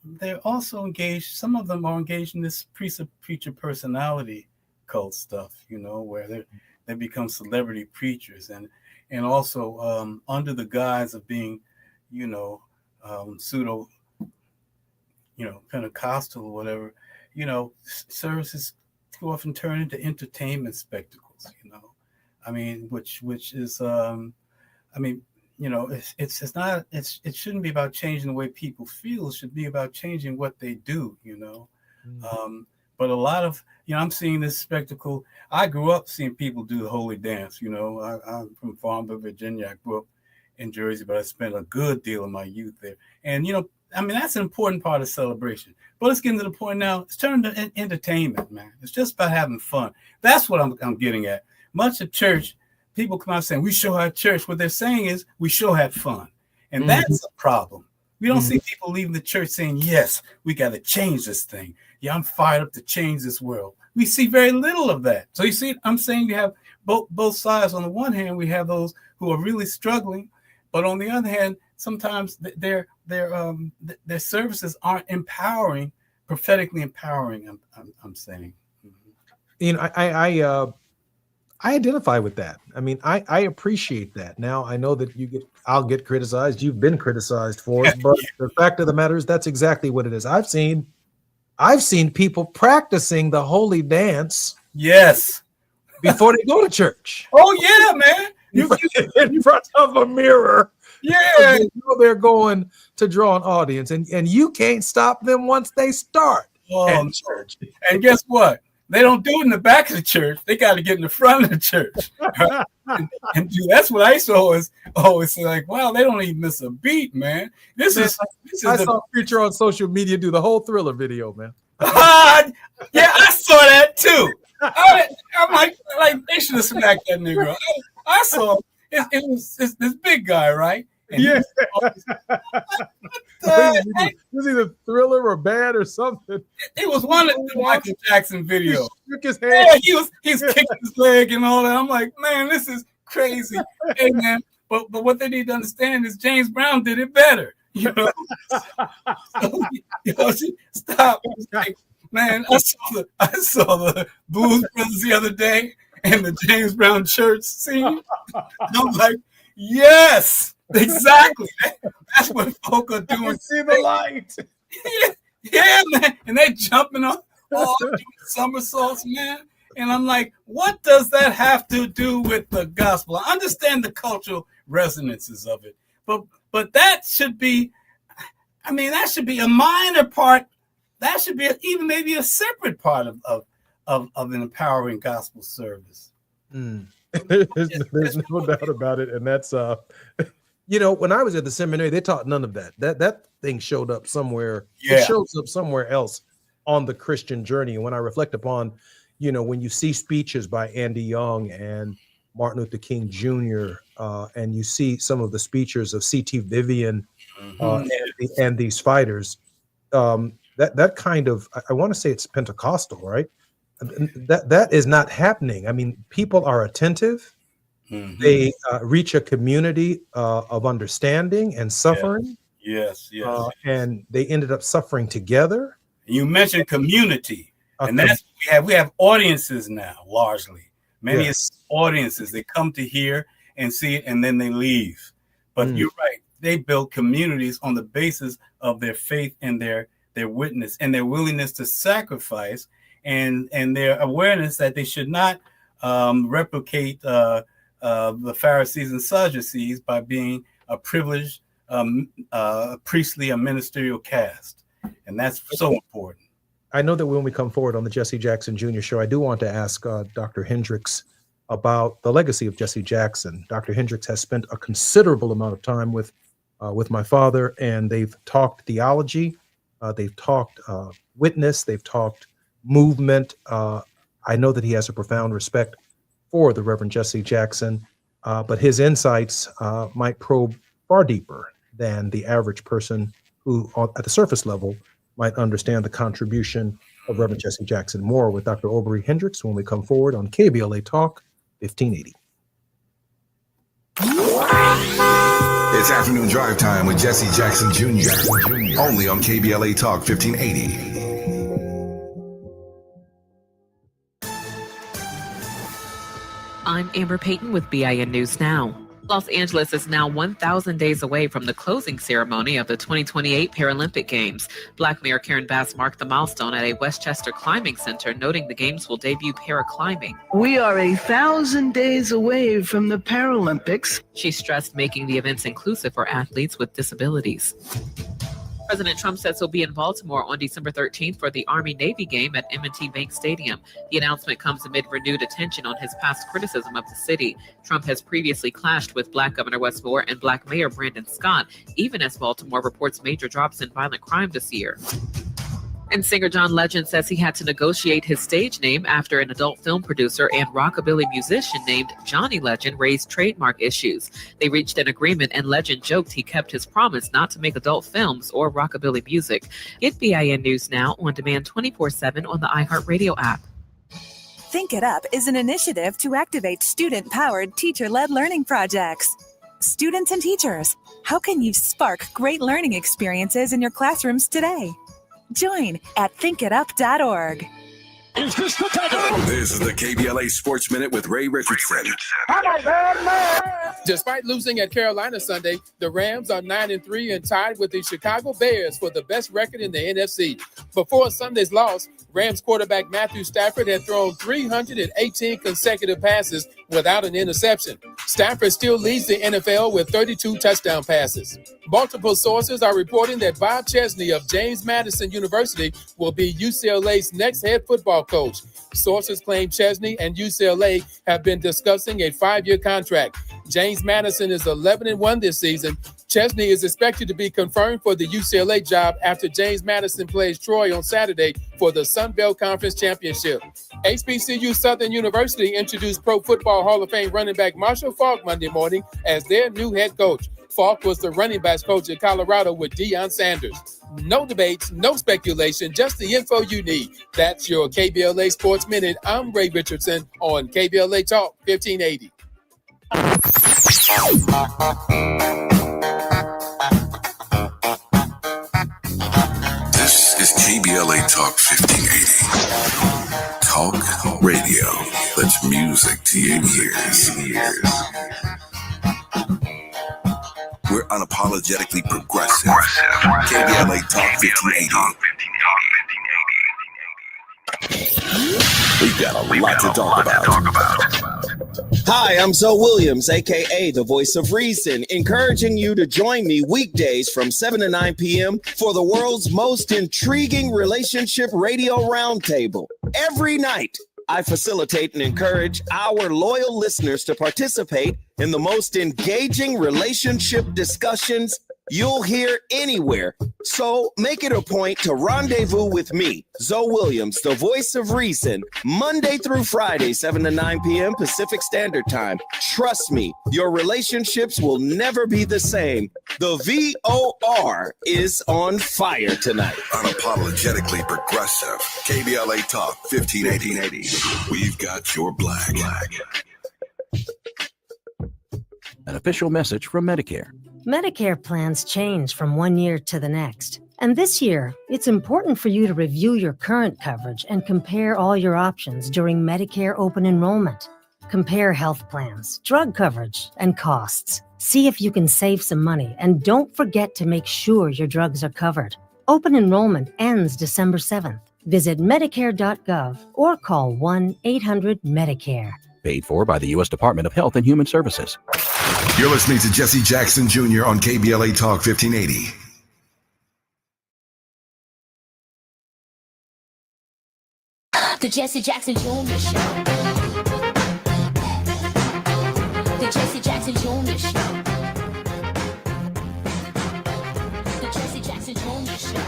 they're also engaged. Some of them are engaged in this preacher personality cult stuff, you know, where they become celebrity preachers, and also under the guise of being, you know, pseudo, you know, Pentecostal or whatever, you know, services too often turn into entertainment spectacles, you know. I mean, which is, I mean, you know, it shouldn't be about changing the way people feel. It should be about changing what they do, you know. But a lot of, you know, I'm seeing this spectacle. I grew up seeing people do the holy dance, you know. I'm from Farmville, Virginia. I grew up in Jersey, but I spent a good deal of my youth there. And, you know, I mean, that's an important part of celebration. But let's get into the point now. It's turned to entertainment, man. It's just about having fun. That's what I'm getting at. Much of church, people come out saying, we show had church. What they're saying is, we sure had fun. And that's a problem. We don't see people leaving the church saying, yes, we got to change this thing. Yeah, I'm fired up to change this world. We see very little of that. So you see, I'm saying you have both sides. On the one hand, we have those who are really struggling. But on the other hand, sometimes their services aren't empowering, prophetically empowering, I'm saying. I identify with that. I mean, I appreciate that. Now I know that I'll get criticized. You've been criticized for it, but the fact of the matter is that's exactly what it is. I've seen people practicing the holy dance. Yes. Before they go to church. Oh yeah, man. In front of a mirror. Yeah. You know they're going to draw an audience, and you can't stop them once they start at church. And guess what? They don't do it in the back of the church. They got to get in the front of the church. and that's what I used to always say, like, wow, they don't even miss a beat, man. I saw a preacher on social media do the whole Thriller video, man. Yeah, I saw that too. I'm like they should have smacked that nigga. I saw it was this big guy, right? And yeah. It was either Thriller or Bad or something. It was one of the Michael Jackson videos. He shook his hand. Yeah, he's kicking his leg and all that. I'm like, man, this is crazy. Hey man, but what they need to understand is James Brown did it better. You know? Stop. Like, man, I saw the Blues Brothers the other day and the James Brown church scene. I'm like, yes. Exactly. That's what folk are doing. See the light. Yeah, man. And they jumping on all doing somersaults, man. And I'm like, what does that have to do with the gospel? I understand the cultural resonances of it, but that should be, that should be a minor part. That should be even maybe a separate part of an empowering gospel service. There's no doubt about it, and that's when I was at the seminary, they taught none of that. That thing showed up somewhere. Yeah. It shows up somewhere else on the Christian journey. And when I reflect upon, when you see speeches by Andy Young and Martin Luther King Jr., and you see some of the speeches of C.T. Vivian and these fighters, that kind of, I want to say it's Pentecostal, right? That is not happening. I mean, people are attentive. Mm-hmm. They reach a community of understanding and suffering. Yes. And they ended up suffering together. You mentioned community, and that's we have audiences now, largely. Many audiences, they come to hear and see it, and then they leave. But you're right. They build communities on the basis of their faith and their witness and their willingness to sacrifice and their awareness that they should not replicate the Pharisees and Sadducees by being a privileged priestly or ministerial caste. And that's so important. I know that when we come forward on the Jesse Jackson Jr. show, I do want to ask Dr. Hendricks about the legacy of Jesse Jackson. Dr. Hendricks has spent a considerable amount of time with my father, and they've talked theology, they've talked witness, they've talked movement. I know that he has a profound respect for the Reverend Jesse Jackson, but his insights might probe far deeper than the average person who, at the surface level, might understand the contribution of Reverend Jesse Jackson. More with Dr. Aubrey Hendricks when we come forward on KBLA Talk 1580. It's afternoon drive time with Jesse Jackson Jr. Only on KBLA Talk 1580. I'm Amber Payton with BIN News Now. Los Angeles is now 1,000 days away from the closing ceremony of the 2028 Paralympic Games. Black Mayor Karen Bass marked the milestone at a Westchester climbing center, noting the Games will debut paraclimbing. We are 1,000 days away from the Paralympics. She stressed making the events inclusive for athletes with disabilities. President Trump says he'll be in Baltimore on December 13th for the Army-Navy game at M&T Bank Stadium. The announcement comes amid renewed attention on his past criticism of the city. Trump has previously clashed with Black Governor Wes Moore and Black Mayor Brandon Scott, even as Baltimore reports major drops in violent crime this year. And singer John Legend says he had to negotiate his stage name after an adult film producer and rockabilly musician named Johnny Legend raised trademark issues. They reached an agreement, and Legend joked he kept his promise not to make adult films or rockabilly music. Get BIN News Now on demand 24/7 on the iHeartRadio app. Think It Up is an initiative to activate student-powered, teacher-led learning projects. Students and teachers, how can you spark great learning experiences in your classrooms today? Join at thinkitup.org. Is this the time? This is the KBLA Sports Minute with Ray Richardson. Despite losing at Carolina Sunday, the Rams are 9-3 and tied with the Chicago Bears for the best record in the NFC. Before Sunday's loss, Rams quarterback Matthew Stafford had thrown 318 consecutive passes without an interception. Stafford still leads the NFL with 32 touchdown passes. Multiple sources are reporting that Bob Chesney of James Madison University will be UCLA's next head football coach. Sources claim Chesney and UCLA have been discussing a 5-year contract. James Madison is 11-1 this season. Chesney is expected to be confirmed for the UCLA job after James Madison plays Troy on Saturday for the Sun Belt Conference Championship. HBCU Southern University introduced Pro Football Hall of Fame running back Marshall Faulk Monday morning as their new head coach. Faulk was the running backs coach at Colorado with Deion Sanders. No debates, no speculation, just the info you need. That's your KBLA Sports Minute. I'm Ray Richardson on KBLA Talk 1580. This is KBLA Talk 1580. Talk radio. That's music to your ears. We're unapologetically progressive. KBLA Talk 1580. We've got a lot to talk about. Hi, I'm Zoe Williams, aka the Voice of Reason, encouraging you to join me weekdays from 7 to 9 p.m. for the world's most intriguing relationship radio roundtable. Every night, I facilitate and encourage our loyal listeners to participate in the most engaging relationship discussions you'll hear anywhere. So make it a point to rendezvous with me, Zoe Williams, the Voice of Reason, Monday through Friday, 7 to 9 p.m. Pacific Standard Time. Trust me, your relationships will never be the same. The VOR is on fire tonight. Unapologetically progressive. KBLA Talk 1580. We've got your black. An official message from Medicare. Medicare plans change from one year to the next. And this year, it's important for you to review your current coverage and compare all your options during Medicare open enrollment. Compare health plans, drug coverage, and costs. See if you can save some money, and don't forget to make sure your drugs are covered. Open enrollment ends December 7th. Visit Medicare.gov or call 1-800-MEDICARE. Paid for by the U.S. Department of Health and Human Services. You're listening to Jesse Jackson Jr. on KBLA Talk 1580. The Jesse Jackson Jr. Show. The Jesse Jackson Jr. Show. The Jesse Jackson Jr. Show.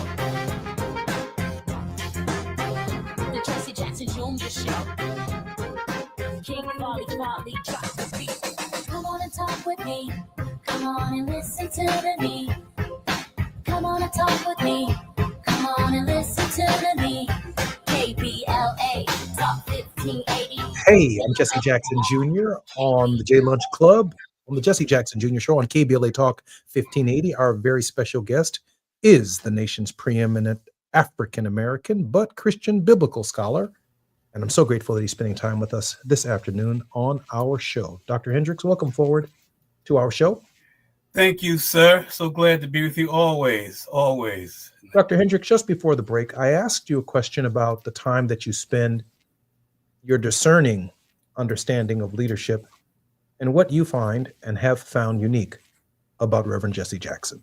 The Jesse Jackson Jr. Show. King Wally, drop the beat. Come on and talk with me. Come on and listen to me. Come on and talk with me. Come on and listen to me. KBLA Talk 1580. Hey, I'm Jesse Jackson Jr. on the J Lunch Club on the Jesse Jackson Jr. Show on KBLA Talk 1580. Our very special guest is the nation's preeminent African-American but Christian biblical scholar. And I'm so grateful that he's spending time with us this afternoon on our show. Dr. Hendricks, welcome forward to our show. Thank you, sir. So glad to be with you always, always. Dr. Hendricks, just before the break, I asked you a question about the time that you spend your discerning understanding of leadership and what you find and have found unique about Reverend Jesse Jackson.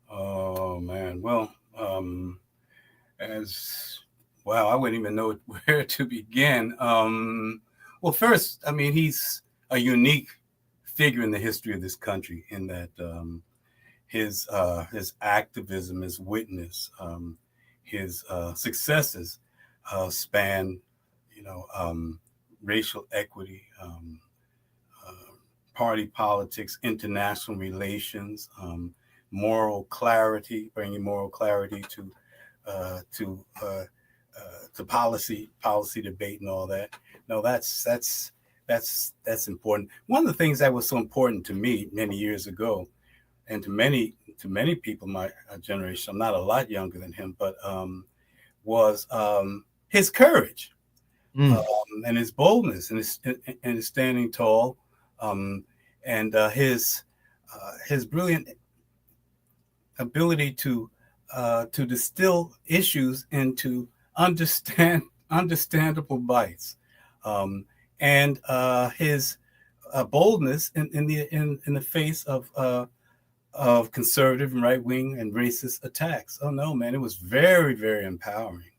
Oh, man. Well, Wow, I wouldn't even know where to begin. Well, first, I mean, he's a unique figure in the history of this country in that his activism, his witness, his successes span, racial equity, party politics, international relations, moral clarity, bringing moral clarity to policy debate and all that. No, that's important. One of the things that was so important to me many years ago, and to many people my generation, I'm not a lot younger than him, but was his courage. and his boldness and his standing tall, and his brilliant ability to distill issues into understandable bites, and his boldness in the face of conservative and right wing and racist attacks. Oh no, man, it was very, very empowering.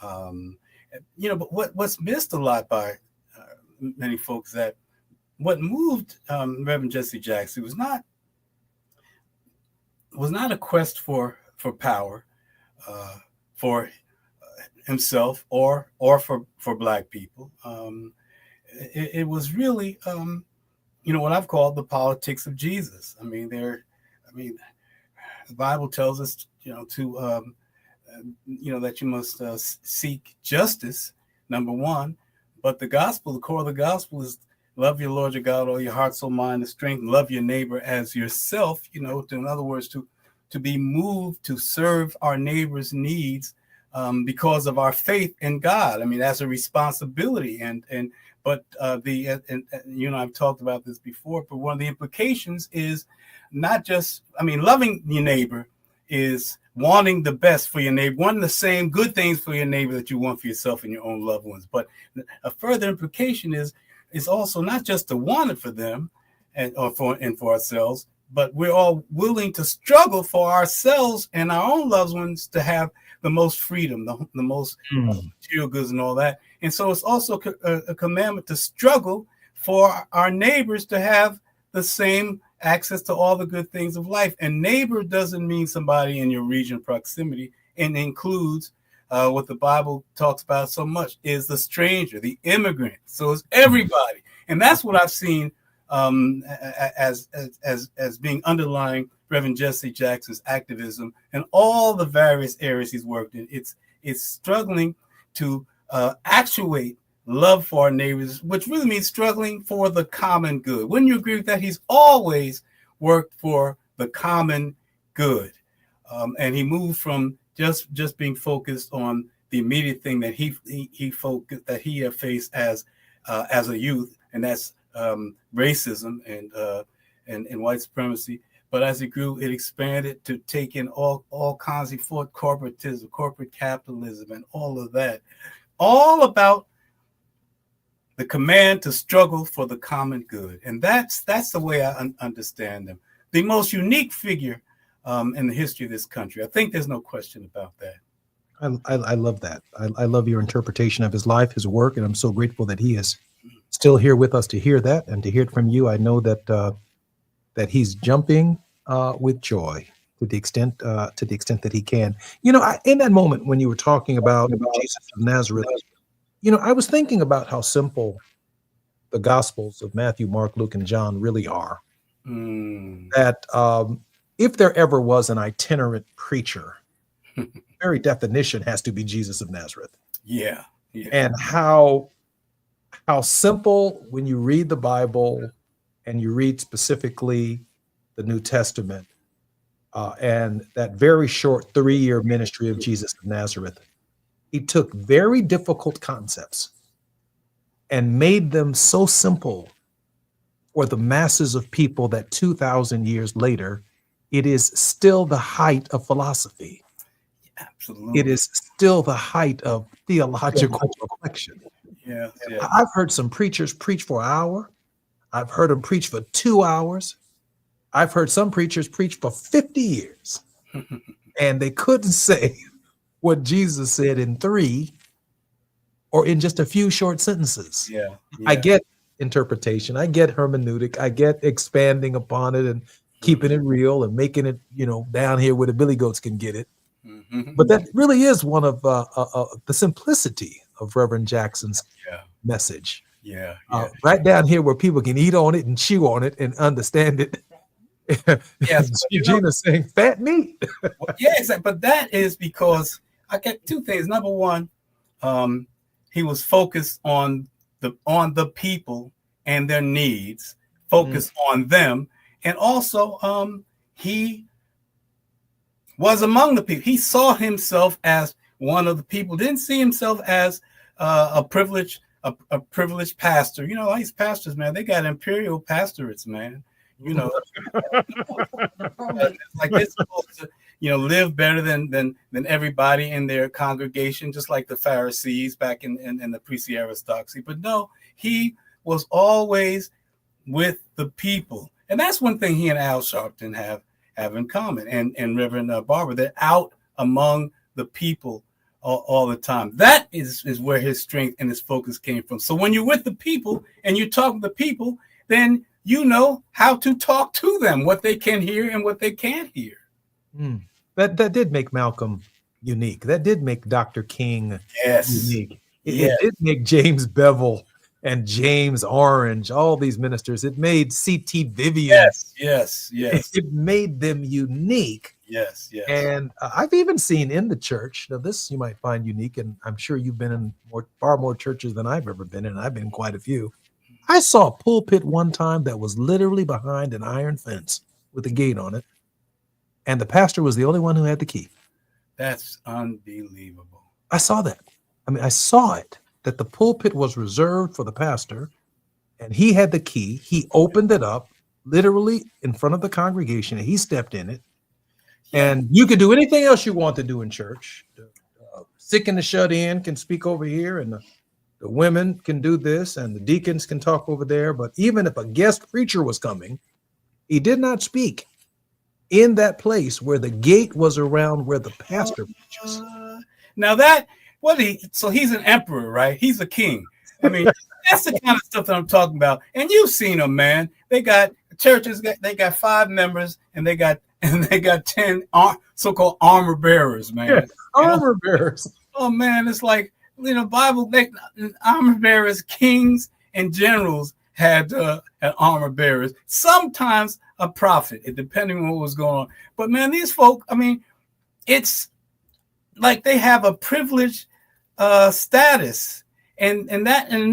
But what's missed a lot by many folks, that what moved Reverend Jesse Jackson was not a quest for power for himself or for Black people. It was really what I've called the politics of Jesus. The Bible tells us that you must seek justice, number one, but the core of the gospel is love your Lord your God, all your heart, soul, mind, and strength. Love your neighbor as yourself. In other words, to be moved to serve our neighbor's needs because of our faith in God. That's a responsibility. But I've talked about this before, but one of the implications is not just, loving your neighbor is wanting the best for your neighbor, wanting the same good things for your neighbor that you want for yourself and your own loved ones. But a further implication is also not just to want it for them and for ourselves, but we're all willing to struggle for ourselves and our own loved ones to have the most freedom, the most material goods and all that. And so it's also a commandment to struggle for our neighbors to have the same access to all the good things of life. And neighbor doesn't mean somebody in your region proximity, and includes what the Bible talks about so much is the stranger, the immigrant. So it's everybody. And that's what I've seen as being underlying Reverend Jesse Jackson's activism and all the various areas he's worked in. It's struggling to actuate love for our neighbors, which really means struggling for the common good. Wouldn't you agree with that? He's always worked for the common good. And he moved from just being focused on the immediate thing that he faced as a youth, and that's racism and white supremacy. But as it grew, it expanded to take in all kinds. He fought corporatism, corporate capitalism, and all of that, all about the command to struggle for the common good. And that's the way I understand him. The most unique figure in the history of this country. I think there's no question about that. I love that. I love your interpretation of his life, his work, and I'm so grateful that he is still here with us to hear that and to hear it from you. I know that that he's jumping with joy to the extent that he can. In that moment when you were talking about Jesus of Nazareth, I was thinking about how simple the Gospels of Matthew, Mark, Luke, and John really are. That if there ever was an itinerant preacher, the very definition has to be Jesus of Nazareth. Yeah. And how simple, when you read the Bible and you read specifically the New Testament and that very short 3-year ministry of Jesus of Nazareth, he took very difficult concepts and made them so simple for the masses of people that 2,000 years later, it is still the height of philosophy. Absolutely. It is still the height of theological reflection. Yeah. I've heard some preachers preach for an hour. I've heard them preach for 2 hours. I've heard some preachers preach for 50 years. And they couldn't say what Jesus said in 3 or in just a few short sentences. Yeah. I get interpretation. I get hermeneutic. I get expanding upon it and keeping it real and making it, down here where the billy goats can get it. But that really is one of the simplicity of Reverend Jackson's message. Yeah. Right down here where people can eat on it and chew on it and understand it. Yes. Gina's saying fat meat. Exactly. But that is because I get 2 things. Number one, he was focused on the people and their needs, focused on them. And also, he was among the people. He saw himself as one of the people, didn't see himself as a privileged pastor. You know, all these pastors, man, they got imperial pastorates, man. You know, like they're supposed to, you know, live better than everybody in their congregation, just like the Pharisees back in the priestly aristocracy. But no, he was always with the people, and that's one thing he and Al Sharpton have in common, and Reverend Barber. They're out among the people all the time. That is where his strength and his focus came from. So when you're with the people and you talk to the people, then you know how to talk to them, what they can hear and what they can't hear. That did make Malcolm unique. That did make Dr. King unique. It did make James Bevel and James Orange, all these ministers. It made C.T. Vivian. Yes. It made them unique. Yes. And I've even seen in the church, now this you might find unique, and I'm sure you've been in far more churches than I've ever been in, and I've been in quite a few. I saw a pulpit one time that was literally behind an iron fence with a gate on it, and the pastor was the only one who had the key. That's unbelievable. I saw that. I mean, I saw it, that the pulpit was reserved for the pastor, and he had the key. He opened it up literally in front of the congregation, and he stepped in it. And you could do anything else you want to do in church. The sick and the shut in can speak over here, and the women can do this, and the deacons can talk over there. But even if a guest preacher was coming, he did not speak in that place where the gate was around where the pastor preaches. Now so he's an emperor, right? He's a king. I mean, that's the kind of stuff that I'm talking about. And you've seen them, man. They got churches, they got 5 members, and they got 10 so-called armor bearers, man. Yeah, armor bearers. Oh man, it's like, you know, Bible armor bearers, kings and generals had armor bearers. Sometimes a prophet, depending on what was going on. But man, these folk, I mean, it's like they have a privileged status, and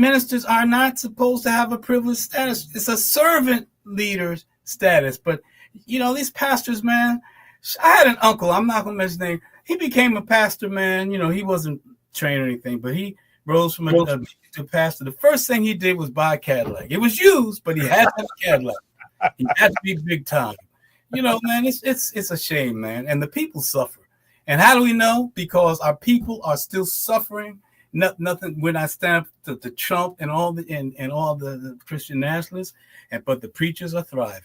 ministers are not supposed to have a privileged status. It's a servant leader's status. But you know, these pastors, man. I had an uncle. I'm not gonna mention his name. He became a pastor, man. You know, he wasn't trained or anything, but he rose from to pastor. The first thing he did was buy a Cadillac. It was used, but he had to have a Cadillac. He had to be big time. You know, man, it's a shame, man. And the people suffer. And how do we know? Because our people are still suffering. Nothing. We're not standing up to Trump and all the Christian nationalists, but the preachers are thriving.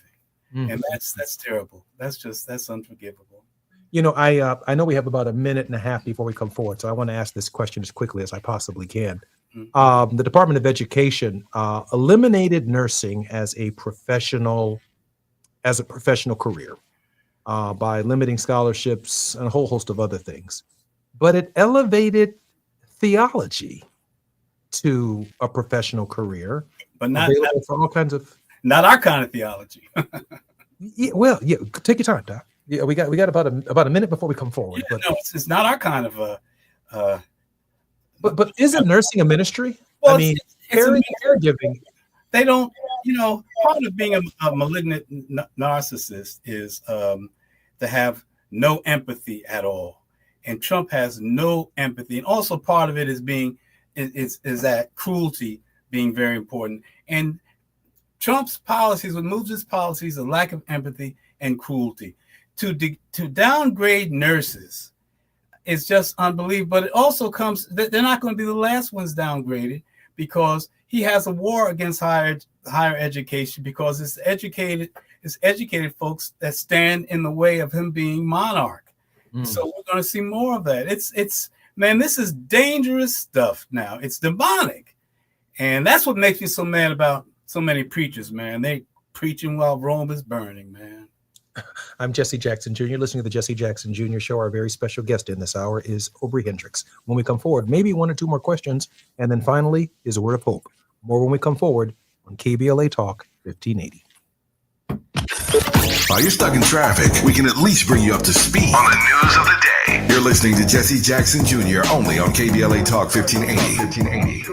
And that's terrible. That's unforgivable. You know, I know we have about a minute and a half before we come forward, so I want to ask this question as quickly as I possibly can. The Department of Education eliminated nursing as a professional career by limiting scholarships and a whole host of other things, but it elevated theology to a professional career, but not for all kinds of. Not our kind of theology. Yeah, take your time, Doc. Yeah, we got about a minute before we come forward. Yeah, no, it's not our kind of. But isn't nursing a ministry? Well, I mean, caregiving. They don't. You know, part of being a malignant narcissist is to have no empathy at all, and Trump has no empathy, and also part of it is that cruelty being very important, and Trump's policies, what moves his policies, a lack of empathy and cruelty. To downgrade nurses is just unbelievable. But it also comes, they're not going to be the last ones downgraded, because he has a war against higher education, because it's educated folks that stand in the way of him being monarch. So we're going to see more of that. It's man, this is dangerous stuff now. It's demonic. And that's what makes me so mad about so many preachers, man. They preaching while Rome is burning, man. I'm Jesse Jackson Jr. Listening to the Jesse Jackson Jr. Show. Our very special guest in this hour is Aubrey Hendricks. When we come forward, maybe 1 or 2 more questions, and then finally is a word of hope. More when we come forward on KBLA Talk 1580. While you're stuck in traffic, we can at least bring you up to speed on the news of the day. You're listening to Jesse Jackson Jr. only on KBLA Talk 1580.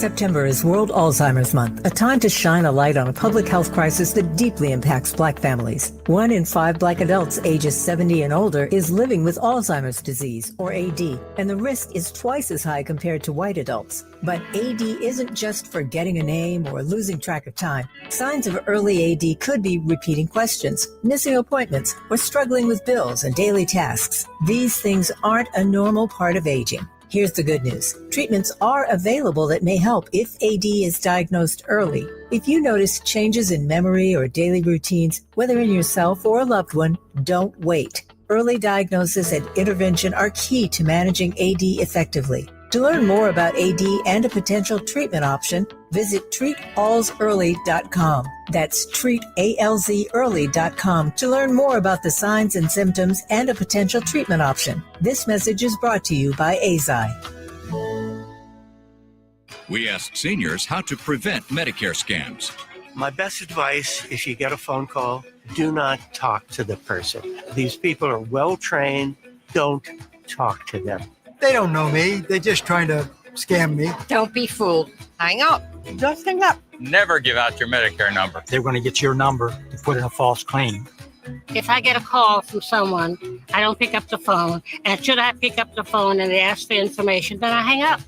September is World Alzheimer's Month, a time to shine a light on a public health crisis that deeply impacts Black families. 1 in 5 Black adults ages 70 and older is living with Alzheimer's disease, or AD, and the risk is twice as high compared to white adults. But AD isn't just forgetting a name or losing track of time. Signs of early AD could be repeating questions, missing appointments, or struggling with bills and daily tasks. These things aren't a normal part of aging. Here's the good news. Treatments are available that may help if AD is diagnosed early. If you notice changes in memory or daily routines, whether in yourself or a loved one, don't wait. Early diagnosis and intervention are key to managing AD effectively. To learn more about AD and a potential treatment option, visit treatalsearly.com. That's treatalzearly.com to learn more about the signs and symptoms and a potential treatment option. This message is brought to you by AZI. We ask seniors how to prevent Medicare scams. My best advice, if you get a phone call, do not talk to the person. These people are well trained. Don't talk to them. They don't know me. They're just trying to scam me. Don't be fooled. Hang up. Just hang up. Never give out your Medicare number. They're going to get your number to put in a false claim. If I get a call from someone, I don't pick up the phone. And should I pick up the phone and they ask for information, then I hang up.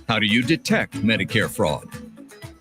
How do you detect Medicare fraud?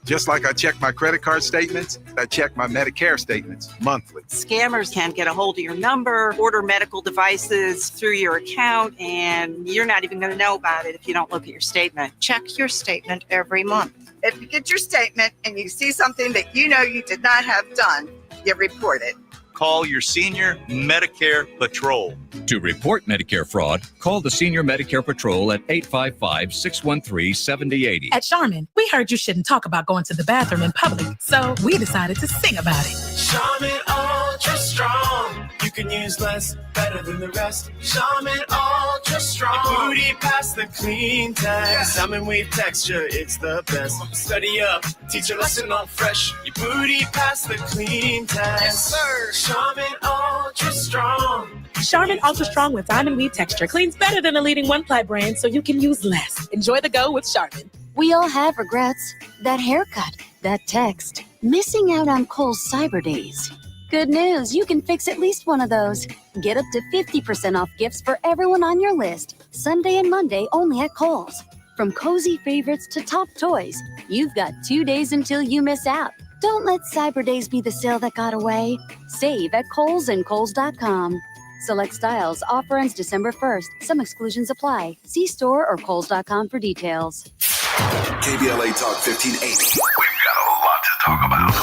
Just like I check my credit card statements, I check my Medicare statements monthly. Scammers can get a hold of your number, order medical devices through your account, and you're not even going to know about it if you don't look at your statement. Check your statement every month. If you get your statement and you see something that you know you did not have done, you report it. Call your Senior Medicare Patrol. To report Medicare fraud, call the Senior Medicare Patrol at 855-613-7080. At Charmin, we heard you shouldn't talk about going to the bathroom in public, so we decided to sing about it. Charmin Ultra Strong. You can use less, better than the rest. Charmin Ultra Strong. Your booty past the clean test. Salmon weave texture, it's the best. Study up, teach a lesson on fresh. Your booty past the clean test. Yes, sir. Charmin Ultra Strong. Charmin Ultra Strong with diamond weave texture cleans better than a leading one-ply brand, so you can use less. Enjoy the go with Charmin. We all have regrets. That haircut, that text, missing out on Kohl's Cyber Days. Good news, you can fix at least one of those. Get up to 50% off gifts for everyone on your list. Sunday and Monday only at Kohl's. From cozy favorites to top toys, you've got 2 days until you miss out. Don't let Cyber Days be the sale that got away. Save at Kohl's and Kohl's.com. Select styles. Offer ends December 1st. Some exclusions apply. See store or Kohl's.com for details. KBLA Talk 1580. We've got a lot to talk about.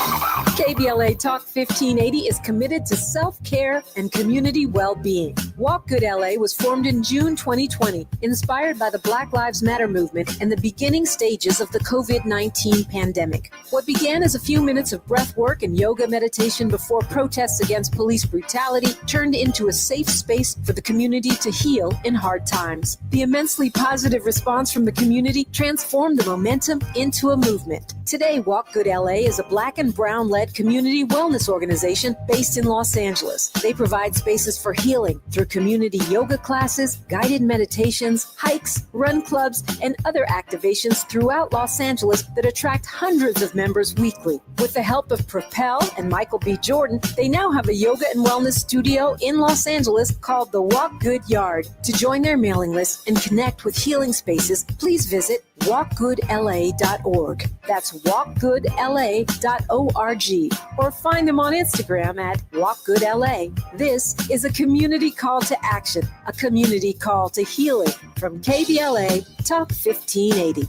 KBLA Talk 1580 is committed to self-care and community well-being. Walk Good LA was formed in June 2020, inspired by the Black Lives Matter movement and the beginning stages of the COVID-19 pandemic. What began as a few minutes of breath work and yoga meditation before protests against police brutality turned into a safe space for the community to heal in hard times. The immensely positive response from the community transformed the momentum into a movement. Today, Walk Good LA is a Black and Brown-led community wellness organization based in Los Angeles. They provide spaces for healing through community yoga classes, guided meditations, hikes, run clubs, and other activations throughout Los Angeles that attract hundreds of members weekly. With the help of Propel and Michael B. Jordan, they now have a yoga and wellness studio in Los Angeles called the Walk Good Yard. To join their mailing list and connect with healing spaces, please visit walkgoodla.org. That's walkgoodla.org. Or find them on Instagram at walkgoodla. This is a community call to action, a community call to healing from KBLA Talk 1580.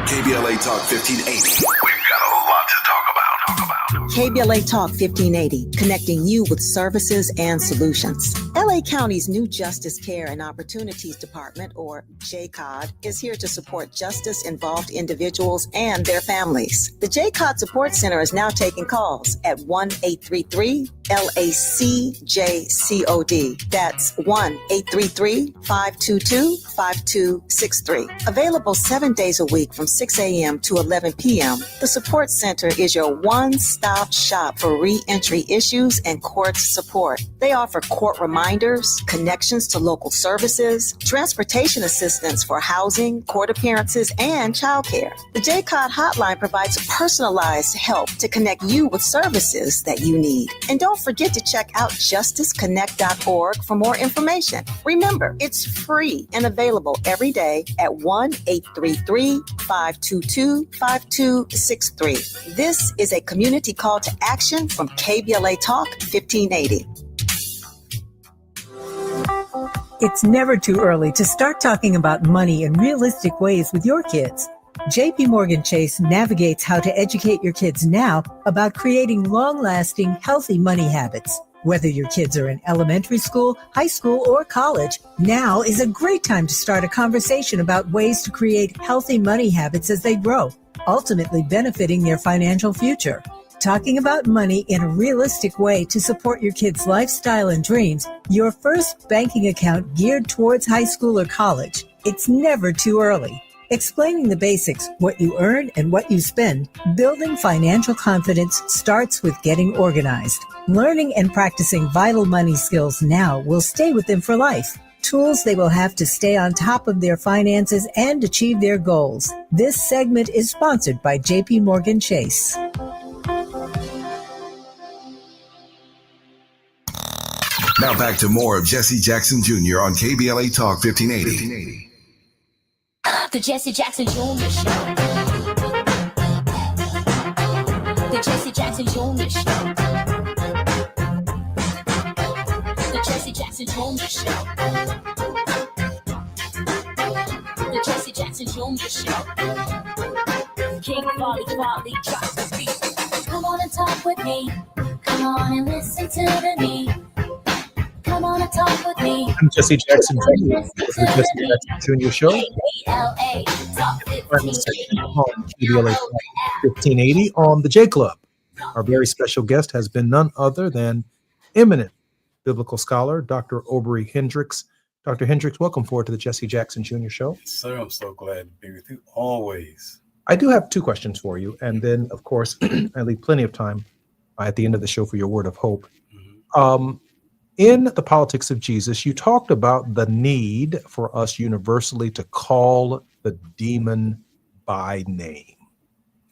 KBLA Talk 1580. We've got a lot to talk about. KBLA Talk 1580, connecting you with services and solutions. LA County's new Justice Care and Opportunities Department, or JCOD, is here to support justice-involved individuals and their families. The JCOD Support Center is now taking calls at 1-833-LACJCOD. That's 1-833-522-5263. Available 7 days a week from 6 a.m. to 11 p.m., the Support Center is your one-stop shop for re-entry issues and court support. They offer court reminders, vendors, connections to local services, transportation assistance for housing, court appearances, and childcare. The JCOD hotline provides personalized help to connect you with services that you need. And don't forget to check out justiceconnect.org for more information. Remember, it's free and available every day at 1-833-522-5263. This is a community call to action from KBLA Talk 1580. It's never too early to start talking about money in realistic ways with your kids. JP Morgan Chase navigates how to educate your kids now about creating long-lasting, healthy money habits. Whether your kids are in elementary school, high school, or college, now is a great time to start a conversation about ways to create healthy money habits as they grow, ultimately benefiting their financial future. Talking about money in a realistic way to support your kids' lifestyle and dreams, your first banking account geared towards high school or college. It's never too early. Explaining the basics, what you earn and what you spend, building financial confidence starts with getting organized. Learning and practicing vital money skills now will stay with them for life. Tools they will have to stay on top of their finances and achieve their goals. This segment is sponsored by JP Morgan Chase. Now back to more of Jesse Jackson Jr. on KBLA Talk 1580. The Jesse Jackson Jr. Show. The Jesse Jackson Jr. Show. The Jesse Jackson Jr. Show. The Jesse Jackson Jr. Show. King Volley drops the beat. Come on and talk with me. Come on and listen to the need. Come on and talk with me. I'm Jesse Jackson Jr. This is the Jesse Jackson Jr. Show. On KBLA 1580 on the J Club. Our very special guest has been none other than eminent biblical scholar, Dr. Aubrey Hendricks. Dr. Hendricks, welcome forward to the Jesse Jackson Jr. Show. Sir, I'm so glad to be with you always. I do have two questions for you. And then, of course, I leave plenty of time at the end of the show for your word of hope. In The Politics of Jesus, you talked about the need for us universally to call the demon by name.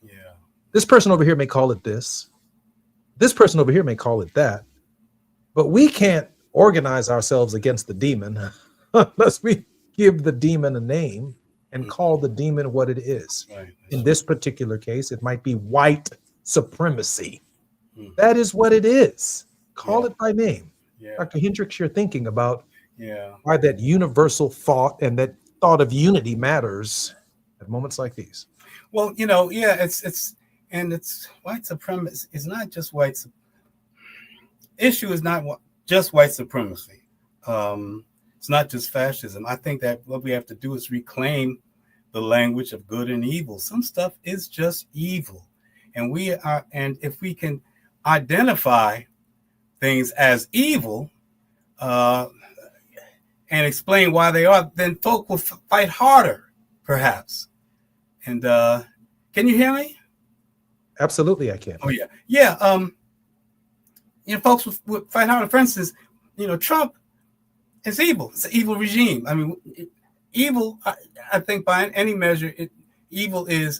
Yeah. This person over here may call it this. This person over here may call it that. But we can't organize ourselves against the demon unless we give the demon a name and call the demon what it is. Right. In this particular case, it might be white supremacy. That is what it is. Call it by name. Yeah. Dr. Hendricks, you're thinking about Yeah. why that universal thought and that thought of unity matters at moments like these. Well, you know, yeah, it's white supremacy. It's not just issue is not just white supremacy. It's not just fascism. I think that what we have to do is reclaim the language of good and evil. Some stuff is just evil, and if we can identify things as evil and explain why they are, then folk will fight harder, perhaps. And can you hear me? Absolutely, I can. Oh yeah, yeah. You know, folks would fight harder. For instance, you know, Trump is evil. It's an evil regime. I mean, evil. I think by any measure, evil is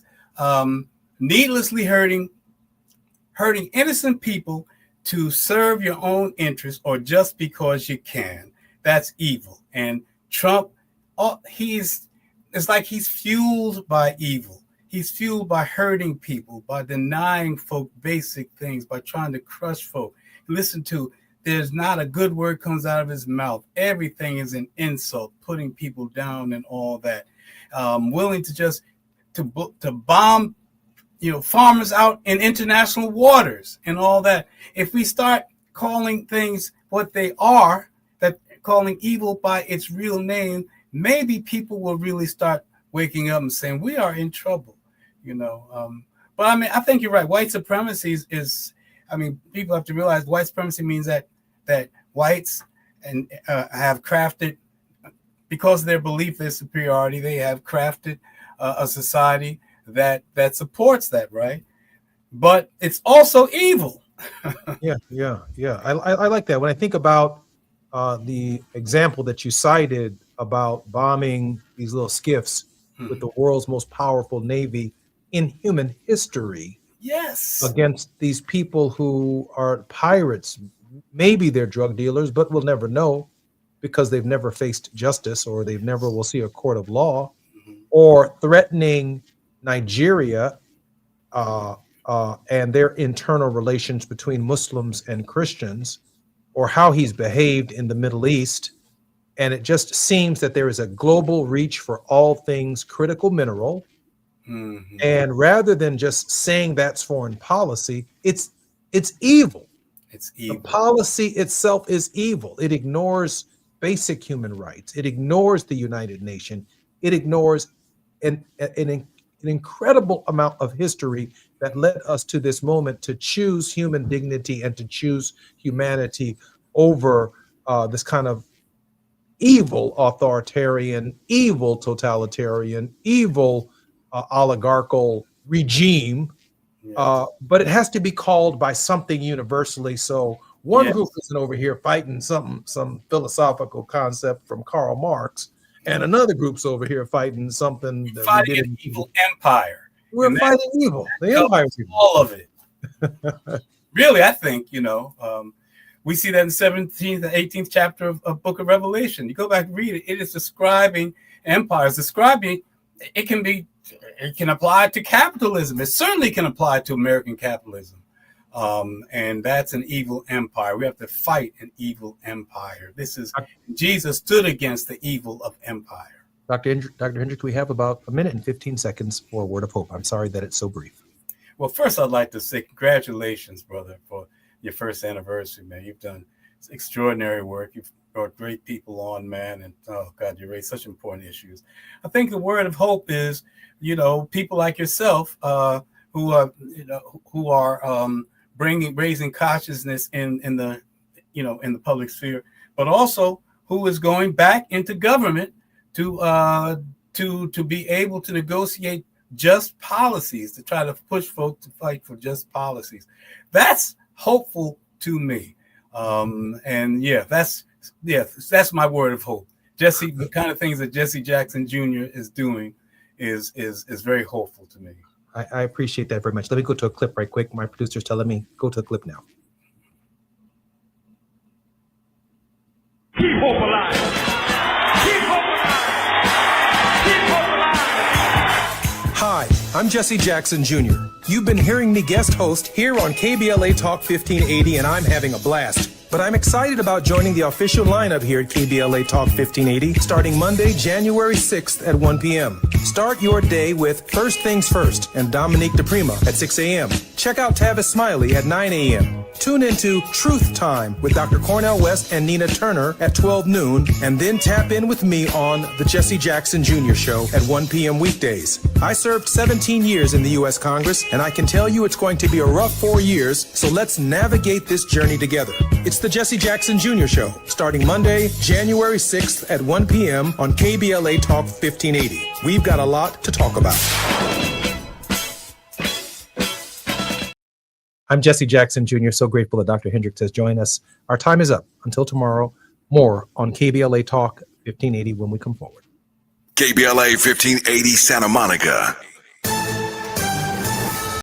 needlessly hurting innocent people to serve your own interests or just because you can. That's evil. And Trump, it's like he's fueled by evil. He's fueled by hurting people, by denying folk basic things, by trying to crush folk. Listen to, there's not a good word comes out of his mouth. Everything is an insult, putting people down and all that. Willing to just to bomb, you know, farmers out in international waters and all that. If we start calling things what they are, that calling evil by its real name, maybe people will really start waking up and saying we are in trouble, you know. But I mean, I think you're right. White supremacy is people have to realize white supremacy means that whites have crafted, because of their belief, their superiority, they have crafted a society that supports that, right? But it's also evil. Yeah. I like that. When I think about the example that you cited about bombing these little skiffs with the world's most powerful navy in human history. Yes. Against these people who are pirates. Maybe they're drug dealers, but we'll never know because they've never faced justice, or they've never will see a court of law, or threatening Nigeria and their internal relations between Muslims and Christians, or how he's behaved in the Middle East. And it just seems that there is a global reach for all things critical mineral. And rather than just saying that's foreign policy, it's evil. It's evil. The policy itself is evil. It ignores basic human rights. It ignores the United Nations. It ignores an incredible amount of history that led us to this moment to choose human dignity and to choose humanity over this kind of evil authoritarian, evil totalitarian, evil oligarchical regime. But it has to be called by something universally. So one group isn't over here fighting some philosophical concept from Karl Marx, and another group's over here fighting something that fighting an evil empire. We're fighting evil. The empire's evil. All of it. Really, I think, we see that in 17th and 18th chapter of Book of Revelation. You go back and read it. It is describing empires. It can apply to capitalism. It certainly can apply to American capitalism. And that's an evil empire. We have to fight an evil empire. Jesus stood against the evil of empire. Dr. Hendricks, we have about a minute and 15 seconds for a word of hope. I'm sorry that it's so brief. Well, first I'd like to say congratulations, brother, for your first anniversary, man. You've done extraordinary work. You've brought great people on, man. And oh God, you raised such important issues. I think the word of hope is, people like yourself who are raising consciousness in the public sphere, but also who is going back into government to be able to negotiate just policies, to try to push folks to fight for just policies. That's hopeful to me. That's my word of hope. Jesse, the kind of things that Jesse Jackson Jr. is doing is very hopeful to me. I appreciate that very much. Let me go to a clip right quick. My producer's telling me go to the clip now. Keep hope alive. Keep hope alive. Keep hope alive. Hi, I'm Jesse Jackson Jr. You've been hearing me guest host here on KBLA Talk 1580, and I'm having a blast. But I'm excited about joining the official lineup here at KBLA Talk 1580 starting Monday, January 6th at 1 p.m. Start your day with First Things First and Dominique DePrima at 6 a.m. Check out Tavis Smiley at 9 a.m. Tune into Truth Time with Dr. Cornel West and Nina Turner at 12 noon, and then tap in with me on The Jesse Jackson Jr. Show at 1 p.m. weekdays. I served 17 years in the U.S. Congress, and I can tell you it's going to be a rough 4 years, so let's navigate this journey together. It's The Jesse Jackson Jr. Show, starting Monday, January 6th at 1 p.m. on KBLA Talk 1580. We've got a lot to talk about. I'm Jesse Jackson Jr. So grateful that Dr. Hendricks has joined us. Our time is up. Until tomorrow, more on KBLA Talk 1580 when we come forward. KBLA 1580 Santa Monica.